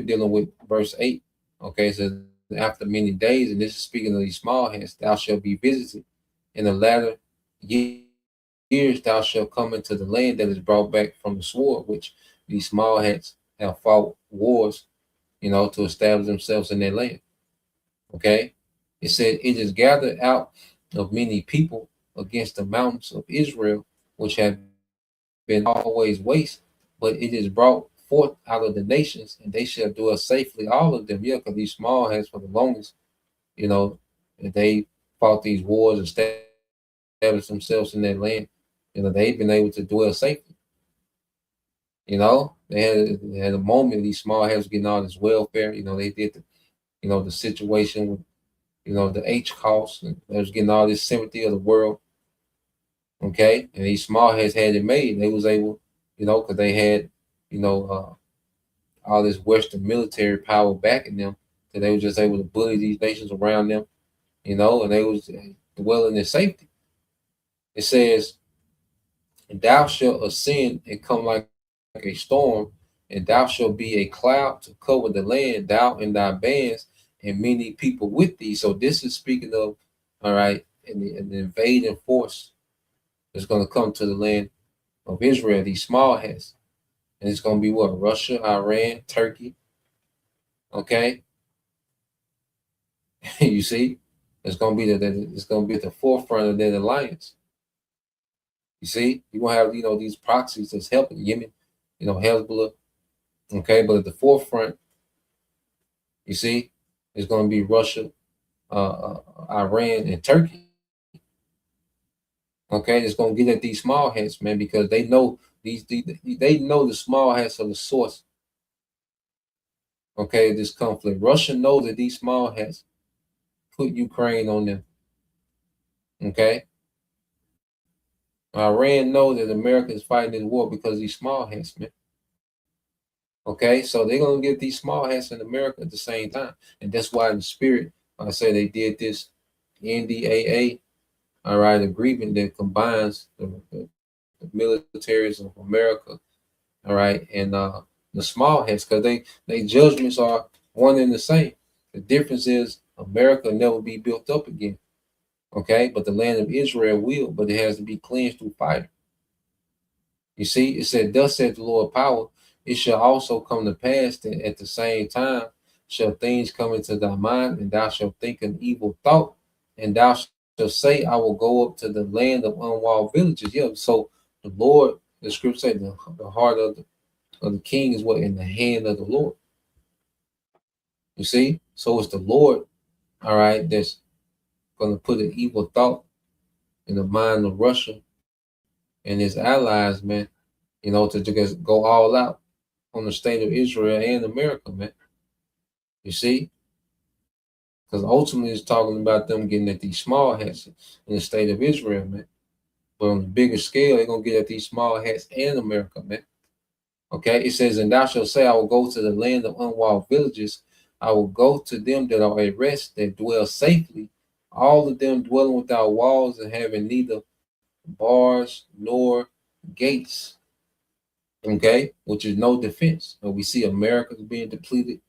dealing with verse 8, okay, it says, after many days, and this is speaking of these small hands, thou shalt be visited. In the latter years, thou shalt come into the land that is brought back from the sword, which these small hands have fought wars, to establish themselves in their land. Okay. It said, it is gathered out of many people against the mountains of Israel, which have been always waste, but it is brought forth out of the nations, and they shall dwell safely, all of them. Yeah, because these small hands for the longest, and they fought these wars, established themselves in their land. They've been able to dwell safely. They had a moment, these small hands getting all this welfare. They did the situation with, the H costs, and they was getting all this sympathy of the world. Okay. And these small heads had it made. They was able, because they had, all this Western military power backing them, that they were just able to bully these nations around them, and they was dwelling in safety. It says, thou shalt ascend and come like a storm, and thou shalt be a cloud to cover the land, thou and thy bands, and many people with thee. So this is speaking of, all right, an invading force that's going to come to the land of Israel, these small heads. And it's going to be what? Russia, Iran, Turkey. Okay. You see, it's going to be at the forefront of that alliance. You see, you're going to have, these proxies that's helping Yemen, Hezbollah. Okay. But at the forefront, you see, it's going to be Russia, Iran, and Turkey. Okay. It's going to get at these small heads, man, because they know they know the small heads are the source. Okay. This conflict. Russia knows that these small heads put Ukraine on them. Okay. Iran knows that America is fighting this war because of these small heads, man. Okay, so they're gonna get these small heads in America at the same time, and that's why in the spirit, I say they did this NDAA, all right, agreement that combines the militaries of America, all right, and the small heads, because they judgments are one and the same. The difference is America will never be built up again. Okay, but the land of Israel will, but it has to be cleansed through fire. You see, it said, thus said the Lord power, it shall also come to pass that at the same time shall things come into thy mind, and thou shalt think an evil thought, and thou shalt say, I will go up to the land of unwalled villages. Yeah, so the Lord, the scripture said, the heart of the king is what? In the hand of the Lord. You see? So it's the Lord, all right, that's going to put an evil thought in the mind of Russia and his allies, man, to just go all out on the state of Israel and America, man. You see? Because ultimately it's talking about them getting at these small hats in the state of Israel, man. But on the bigger scale, they're going to get at these small hats and America, man. Okay? It says, and thou shalt say, I will go to the land of unwalled villages. I will go to them that are at rest, that dwell safely, all of them dwelling without walls and having neither bars nor gates. Okay, which is no defense. And we see America being depleted,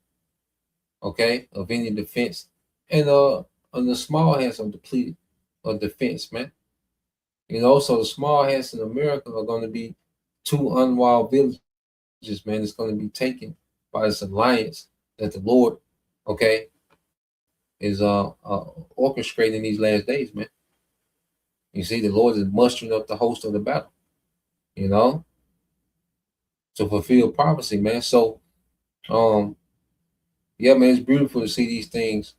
okay, of any defense. And on the small hands are depleted of defense, man. So the small hands in America are going to be two unwalled villages, man. It's going to be taken by this alliance that the Lord, okay, is orchestrating these last days, man. You see, the Lord is mustering up the host of the battle, to fulfill prophecy, man. So, yeah, man, it's beautiful to see these things,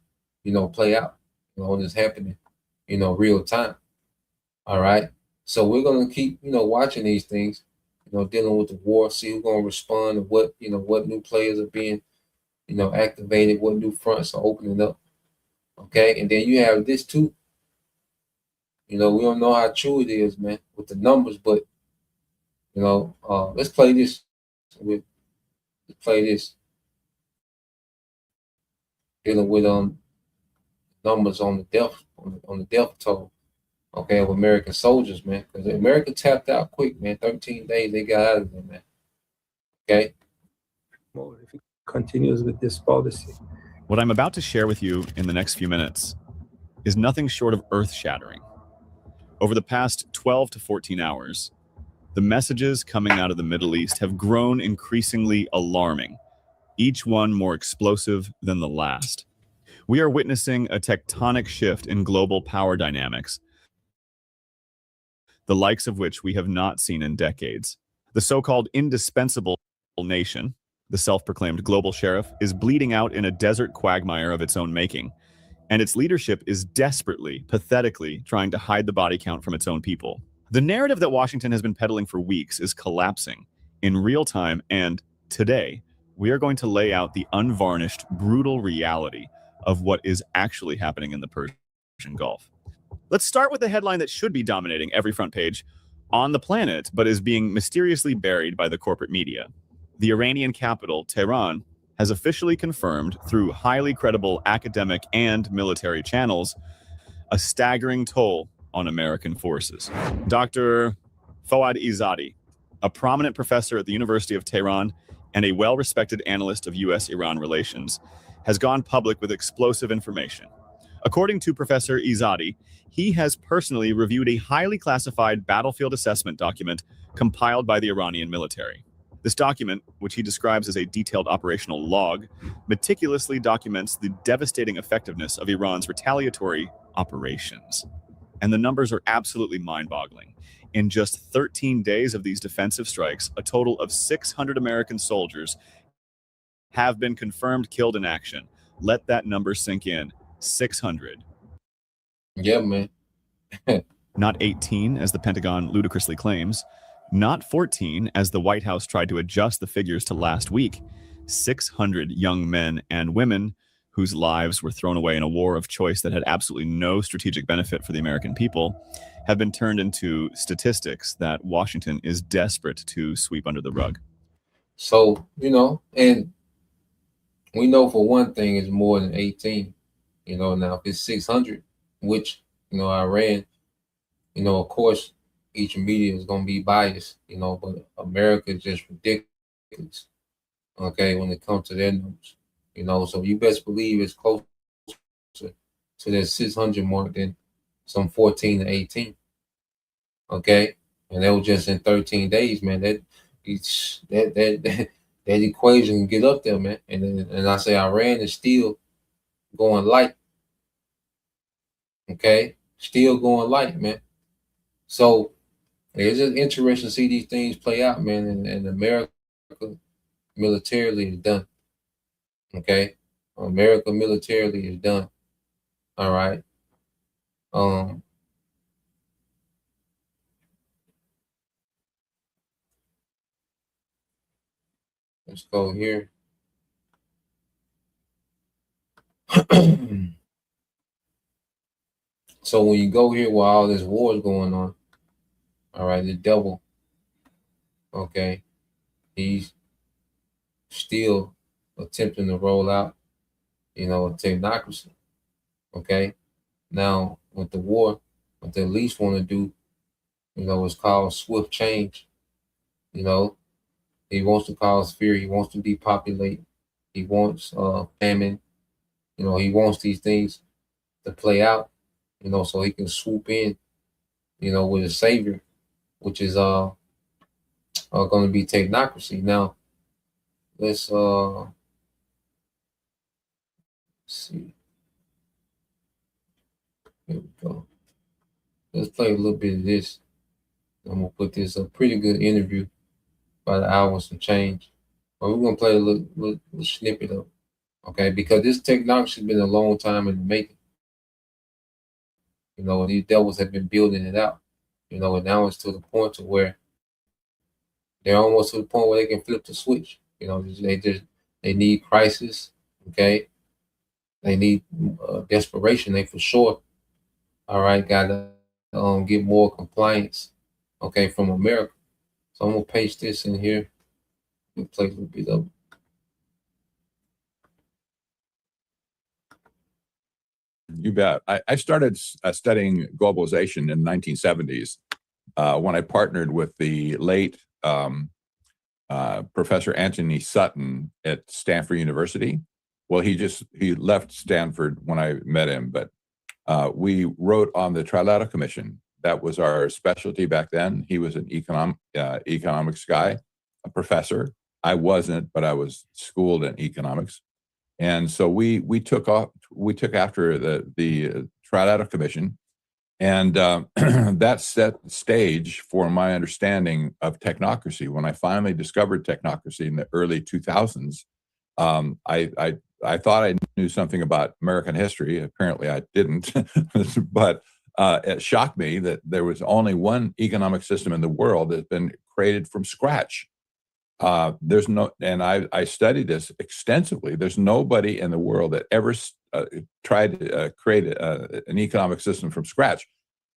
play out, when it's happening, real time. All right. So we're gonna keep, watching these things, dealing with the war, see who's gonna respond and what new players are being, activated, what new fronts are opening up. Okay, and then you have this too. We don't know how true it is, man, with the numbers, but let's play this. Let's play this. Dealing with numbers on the death toll. Okay, of American soldiers, man, because America tapped out quick, man. 13 days they got out of there, man. Okay. More if it continues with this policy. What I'm about to share with you in the next few minutes is nothing short of earth-shattering. Over the past 12 to 14 hours, the messages coming out of the Middle East have grown increasingly alarming, each one more explosive than the last. We are witnessing a tectonic shift in global power dynamics, the likes of which we have not seen in decades. The so-called indispensable nation, the self-proclaimed global sheriff, is bleeding out in a desert quagmire of its own making, and its leadership is desperately, pathetically trying to hide the body count from its own people. The narrative that Washington has been peddling for weeks is collapsing in real time, and today, we are going to lay out the unvarnished, brutal reality of what is actually happening in the Persian Gulf. Let's start with the headline that should be dominating every front page on the planet, but is being mysteriously buried by the corporate media. The Iranian capital, Tehran, has officially confirmed through highly credible academic and military channels a staggering toll on American forces. Dr. Fouad Izzadi, a prominent professor at the University of Tehran and a well-respected analyst of U.S.-Iran relations, has gone public with explosive information. According to Professor Izzadi, he has personally reviewed a highly classified battlefield assessment document compiled by the Iranian military. This document, which he describes as a detailed operational log, meticulously documents the devastating effectiveness of Iran's retaliatory operations. And the numbers are absolutely mind-boggling. In just 13 days of these defensive strikes, a total of 600 American soldiers have been confirmed killed in action. Let that number sink in. 600. Yeah, man. Not 18, as the Pentagon ludicrously claims. Not 14, as the White House tried to adjust the figures to last week. 600 young men and women whose lives were thrown away in a war of choice that had absolutely no strategic benefit for the American people have been turned into statistics that Washington is desperate to sweep under the rug. So, and we know for one thing it's more than 18. Now if it's 600, which, Iran, of course, each media is going to be biased, but America is just ridiculous, okay, when it comes to their numbers, so you best believe it's closer to that 600 mark than some 14 to 18, okay, and that was just in 13 days, man. That equation can get up there, man, and I say Iran is still going light, okay, still going light, man. So it's just interesting to see these things play out, man. And America militarily is done. Okay, America militarily is done. All right. Let's go here. So when you go here while all this war is going on, all right, the devil, okay, he's still attempting to roll out, a technocracy, okay? Now, with the war, what they at least want to do, is called swift change, He wants to cause fear. He wants to depopulate. He wants famine. He wants these things to play out, so he can swoop in, with a savior, which is going to be technocracy. Now, let's see. Here we go. Let's play a little bit of this. I'm gonna put this a pretty good interview by the hour and some change. But we're gonna play a little snippet of it, okay? Because this technology has been a long time in the making. These devils have been building it out. And now it's to the point to where they're almost to the point where they can flip the switch. They need crisis. Okay, they need desperation. They for sure, all right, got to get more compliance, okay, from America. So I'm gonna paste this in here and play a little bit of it. You bet. I started studying globalization in the 1970s when I partnered with the late Professor Anthony Sutton at Stanford University. Well, he left Stanford when I met him, but we wrote on the Trilateral Commission. That was our specialty back then. He was an economics guy, a professor. I wasn't, but I was schooled in economics. And so we took after the Trilateral Commission, and that set the stage for my understanding of technocracy. When I finally discovered technocracy in the early 2000s, I thought I knew something about American history. Apparently, I didn't, but it shocked me that there was only one economic system in the world that's been created from scratch. There's no, and I studied this extensively. There's nobody in the world that ever tried to create an economic system from scratch,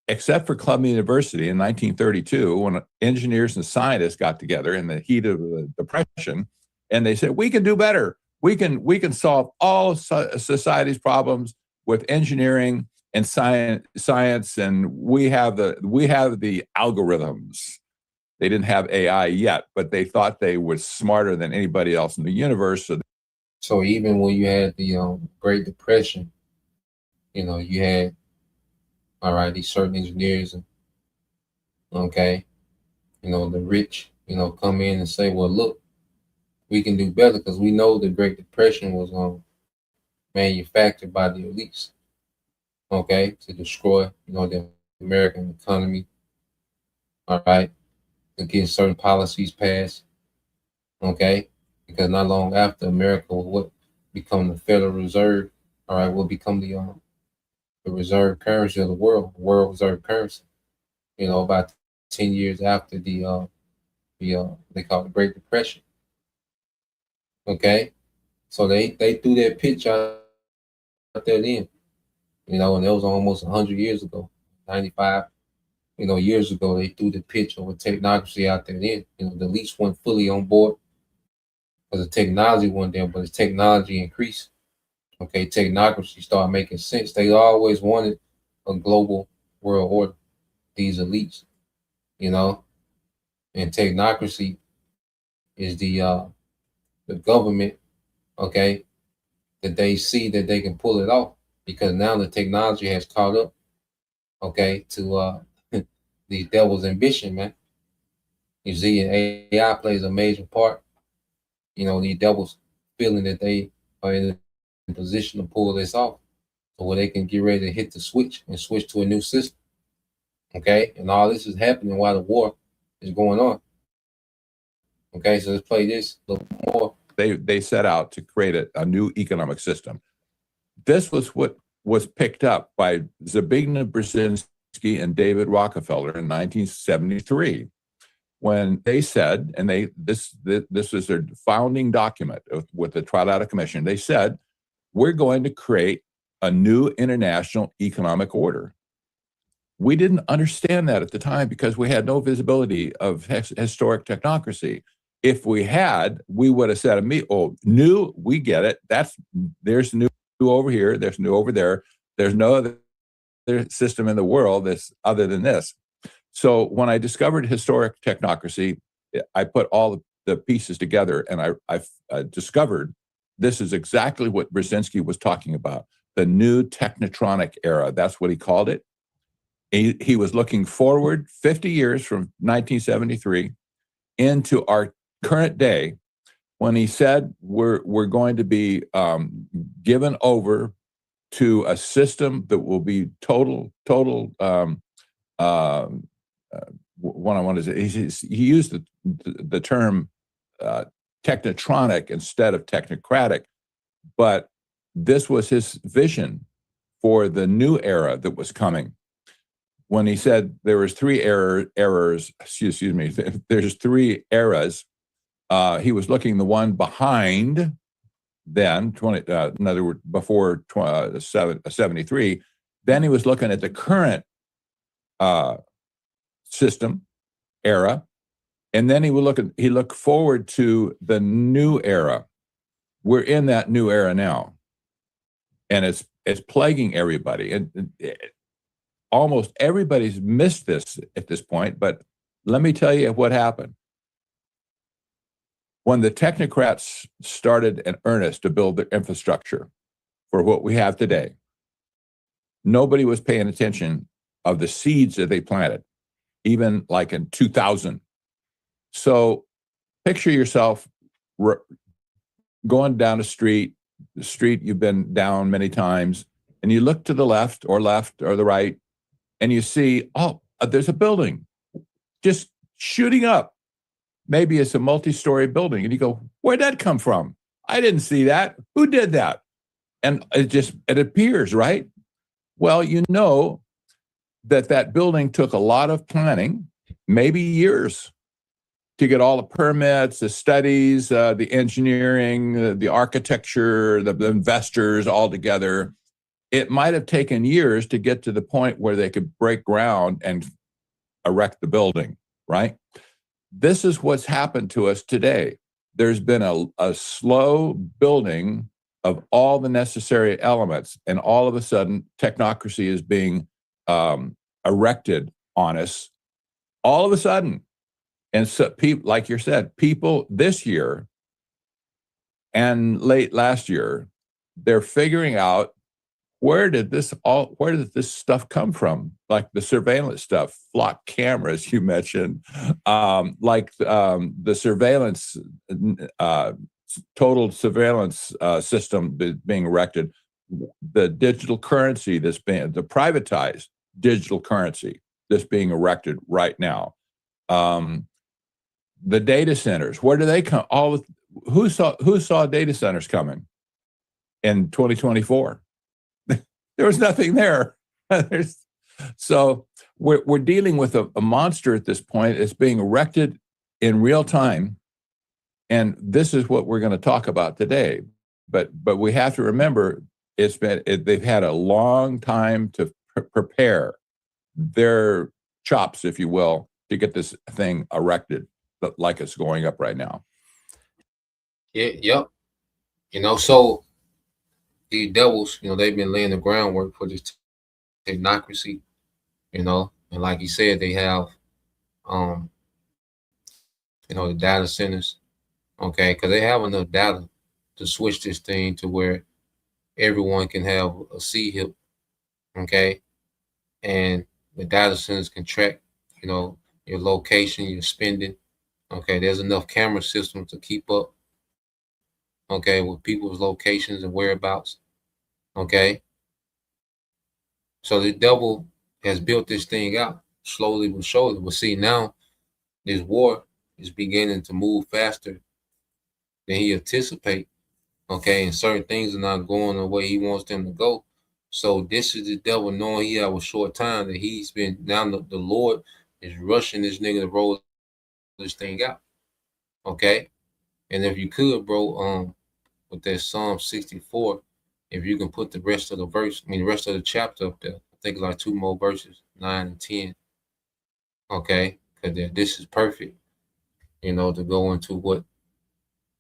except for Columbia University in 1932, when engineers and scientists got together in the heat of the Depression, and they said, we can do better. We can solve all society's problems with engineering and science, and we have the algorithms. They didn't have AI yet, but they thought they were smarter than anybody else in the universe. So even when you had the Great Depression, you had, all right, these certain engineers, and okay, the rich, come in and say, well, look, we can do better because we know the Great Depression was manufactured by the elites, okay, to destroy, the American economy, all right, to get certain policies passed, okay, because not long after, America will become the Federal Reserve, all right, will become the reserve currency of the world reserve currency, about 10 years after the they call it the Great Depression. Okay, so they threw that pitch out there then, and that was almost 100 years ago, 95, years ago. They threw the pitch of a technocracy out there then. The elites weren't fully on board because the technology wasn't there, but as technology increased, okay, technocracy started making sense. They always wanted a global world order, these elites, and technocracy is the government, okay, that they see that they can pull it off because now the technology has caught up, okay, to the devil's ambition, man. You see, AI plays a major part. The devils feeling that they are in a position to pull this off, so where they can get ready to hit the switch and switch to a new system. Okay, and all this is happening while the war is going on. Okay, so let's play this a little more. They set out to create a new economic system. This was what was picked up by Zbigniew Brzezinski and David Rockefeller in 1973, when they said, and this was their founding document with the Trilateral Commission. They said, we're going to create a new international economic order. We didn't understand that at the time because we had no visibility of historic technocracy. If we had, we would have said, new, we get it. There's new over here. There's new over there. There's no other system in the world that's other than this. So when I discovered historic technocracy, I put all the pieces together, and I discovered this is exactly what Brzezinski was talking about, the new technotronic era. That's what he called it. He was looking forward 50 years from 1973 into our current day, when he said we're going to be given over to a system that will be total. What I want to say, he used the term technotronic instead of technocratic, but this was his vision for the new era that was coming. When he said there was three errors, excuse me, there's three eras. He was looking the one behind then, in other words, before 73, then he was looking at the current system era, and then he looked forward to the new era. We're in that new era now, and it's plaguing everybody, and almost everybody's missed this at this point. But let me tell you what happened. When the technocrats started in earnest to build the infrastructure for what we have today, nobody was paying attention of the seeds that they planted, even like in 2000. So picture yourself going down the street you've been down many times, and you look to the left or the right, and you see, there's a building just shooting up. Maybe it's a multi-story building, and you go, where'd that come from? I didn't see that. Who did that? And it appears, right? Well, you know that building took a lot of planning, maybe years, to get all the permits, the studies, the engineering, the architecture, the investors all together. It might have taken years to get to the point where they could break ground and erect the building, right? This is what's happened to us today. There's been a slow building of all the necessary elements, and all of a sudden, technocracy is being erected on us all of a sudden. And so, people, like you said, people this year and late last year, they're figuring out where did this stuff come from? Like the surveillance stuff, flock cameras you mentioned, the surveillance, total surveillance system being erected, the digital currency the privatized digital currency that's being erected right now. The data centers, where do they come? Who saw data centers coming in 2024? There was nothing there. So we're dealing with a monster at this point. It's being erected in real time, and this is what we're going to talk about today. But we have to remember they've had a long time to prepare their chops, if you will, to get this thing erected, like it's going up right now. Yep. So the devils, they've been laying the groundwork for this technocracy, and like you said, they have, the data centers, okay, because they have enough data to switch this thing to where everyone can have a C-hip, okay, and the data centers can track, your location, your spending, okay. There's enough camera systems to keep up, okay, with people's locations and whereabouts, okay. So the devil has built this thing out slowly but surely. But see, now this war is beginning to move faster than he anticipate, okay, and certain things are not going the way he wants them to go. So this is the devil knowing he have a short time that he's been, now the Lord is rushing this nigga to roll this thing out, okay. And if you could, bro, with that Psalm 64, if you can put the rest of the chapter up there, I think like 2 more verses, 9 and 10, okay, because this is perfect, to go into what,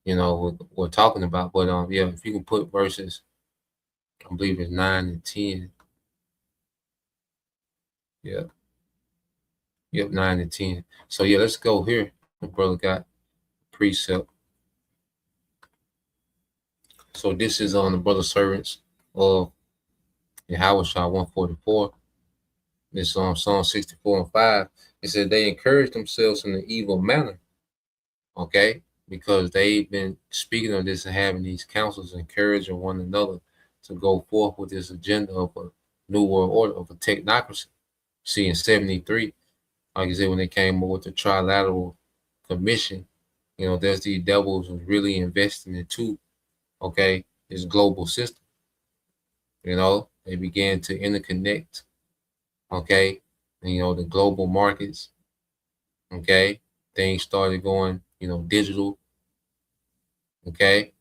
we're talking about. But if you can put verses, I believe it's 9 and 10. Yeah. Yep, 9 and 10. So let's go here. My brother got precept. So this is on the brother servants of Yahweh 144. This is on Psalm 64 and 5. It said they encourage themselves in an evil manner, okay, because they've been speaking of this and having these councils, encouraging one another to go forth with this agenda of a new world order, of a technocracy. See, in 73, like I said, when they came up with the Trilateral Commission, there's the devils was really investing into, okay, this global system. They began to interconnect, okay, and, the global markets, okay, things started going, digital, okay,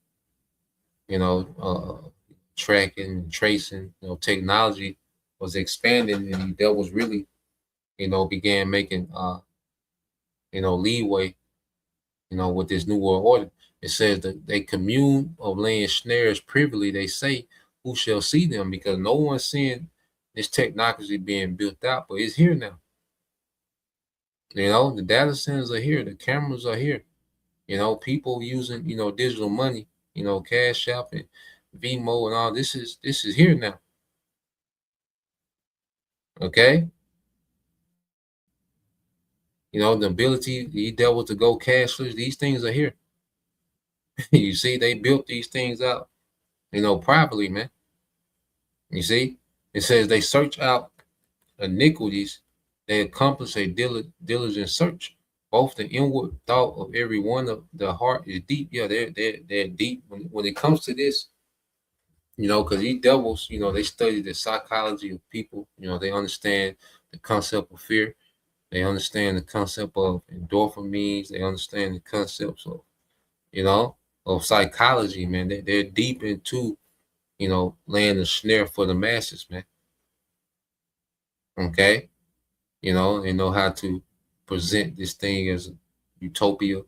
tracking and tracing, technology was expanding, and that was really, began making, leeway, with this new world order. It says that they commune of laying snares privily, they say, who shall see them? Because no one's seeing this technocracy being built out, but it's here now. The data centers are here, the cameras are here. People using, digital money, Cash App and Vimo and all this is here now. Okay. The ability, the devil to go cashless, these things are here. You see, they built these things out, privately, man. You see, it says they search out iniquities, they accomplish a diligent search. Both the inward thought of every one of the heart is deep. Yeah, they're deep when it comes to this. Because these devils, they study the psychology of people. They understand the concept of fear. They understand the concept of endorphins. They understand the concepts of, of psychology, man. They're deep into, laying a snare for the masses, man. Okay. They know how to present this thing as a utopia.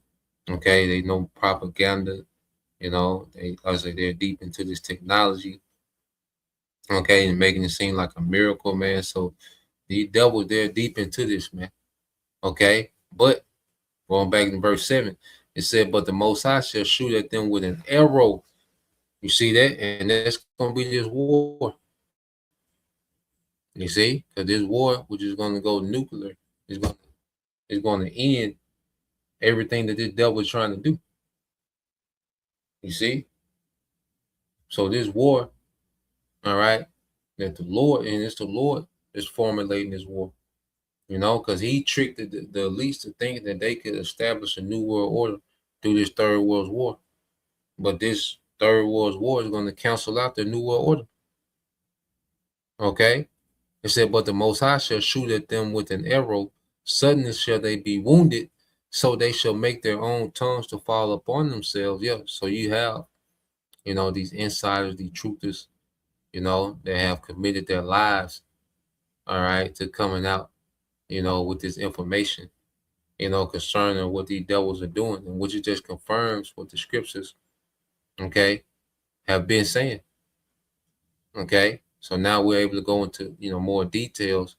Okay. They know propaganda. They're deep into this technology. Okay. And making it seem like a miracle, man. So the devil, they're deep into this, man. Okay. But going back to verse 7, it said, but the Most High shall shoot at them with an arrow. You see that? And that's going to be this war. You see? Because this war, which is going to go nuclear, is going to end everything that this devil is trying to do. You see? So this war, all right, that the Lord, and it's the Lord is formulating this war. Because he tricked the elites to think that they could establish a new world order through this third world war. But this third world war is going to cancel out the new world order. Okay? It said, but the Most High shall shoot at them with an arrow. Suddenly shall they be wounded, so they shall make their own tongues to fall upon themselves. Yeah, so you have, these insiders, these truthers, that have committed their lives, all right, to coming out, with this information, concerning what these devils are doing, and which it just confirms what the scriptures, okay, have been saying. Okay, so now we're able to go into, more details,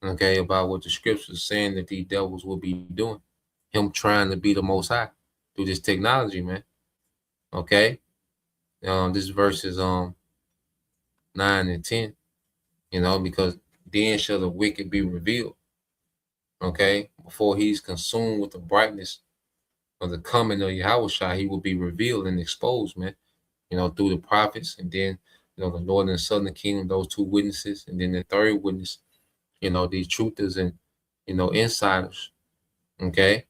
okay, about what the scriptures are saying that these devils will be doing. Him trying to be the Most High through this technology, man. Okay, this verse is 9 and 10. Because then shall the wicked be revealed. Okay, before he's consumed with the brightness of the coming of Yahushua, he will be revealed and exposed, man. Through the prophets, and then the northern and southern kingdom, those two witnesses, and then the third witness, these truthers and insiders. Okay.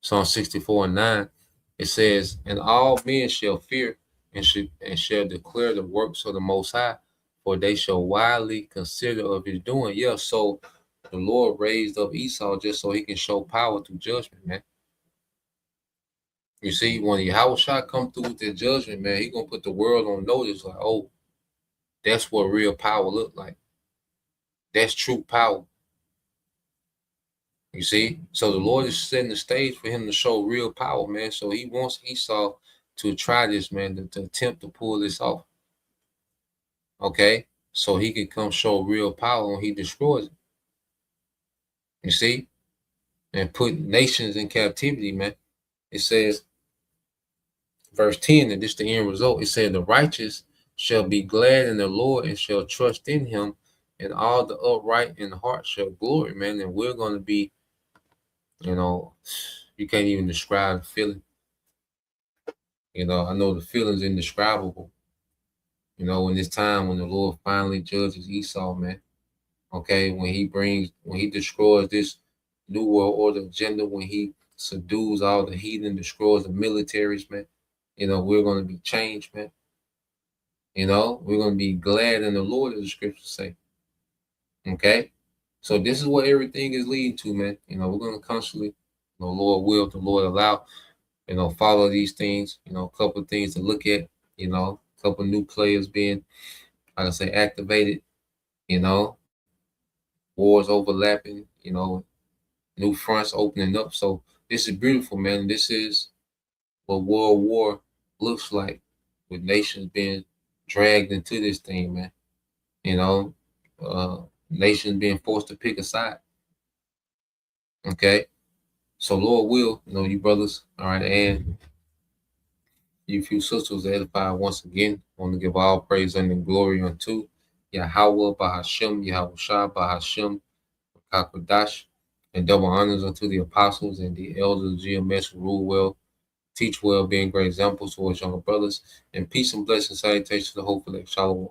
Psalm 64:9, it says, and all men shall fear and shall declare the works of the Most High, for they shall widely consider of his doing. Yeah, so the Lord raised up Esau just so he can show power through judgment, man. You see, when Yahushua come through with the judgment, man, he gonna put the world on notice, like, oh, that's what real power look like. That's true power. You see, so the Lord is setting the stage for him to show real power, man. So he wants Esau to try this, man, to attempt to pull this off. Okay, so he can come show real power when he destroys it. You see, and put nations in captivity, man. It says, verse 10, and this is the end result. It said, the righteous shall be glad in the Lord and shall trust in him, and all the upright in heart shall glory, man. And we're going to be, you can't even describe the feeling. I know the feeling's indescribable. In this time when the Lord finally judges Esau, man. Okay, when he destroys this new world order agenda, when he subdues all the heathen, destroys the militaries, man. We're going to be changed, man. We're going to be glad in the Lord, as the scriptures say. Okay, so this is what everything is leading to, man. We're going to constantly, Lord will, the Lord allow, follow these things. A couple of things to look at. You know, a couple new players being, like I say, activated. You know, wars overlapping. You know, new fronts opening up. So this is beautiful, man. This is what World War looks like, with nations being dragged into this thing, man. You know, nations being forced to pick a side. Okay, so Lord will, you know, you brothers, all right, and you few sisters edified once again. I want to give all praise and glory unto Yahweh Bahashem, Yahweh Shah Bahashem, Kakodash, and double honors unto the apostles and the elders of GMS who rule well, teach well, being great examples towards younger brothers, and peace and blessings, salutations to the hopeful elect. Shalom.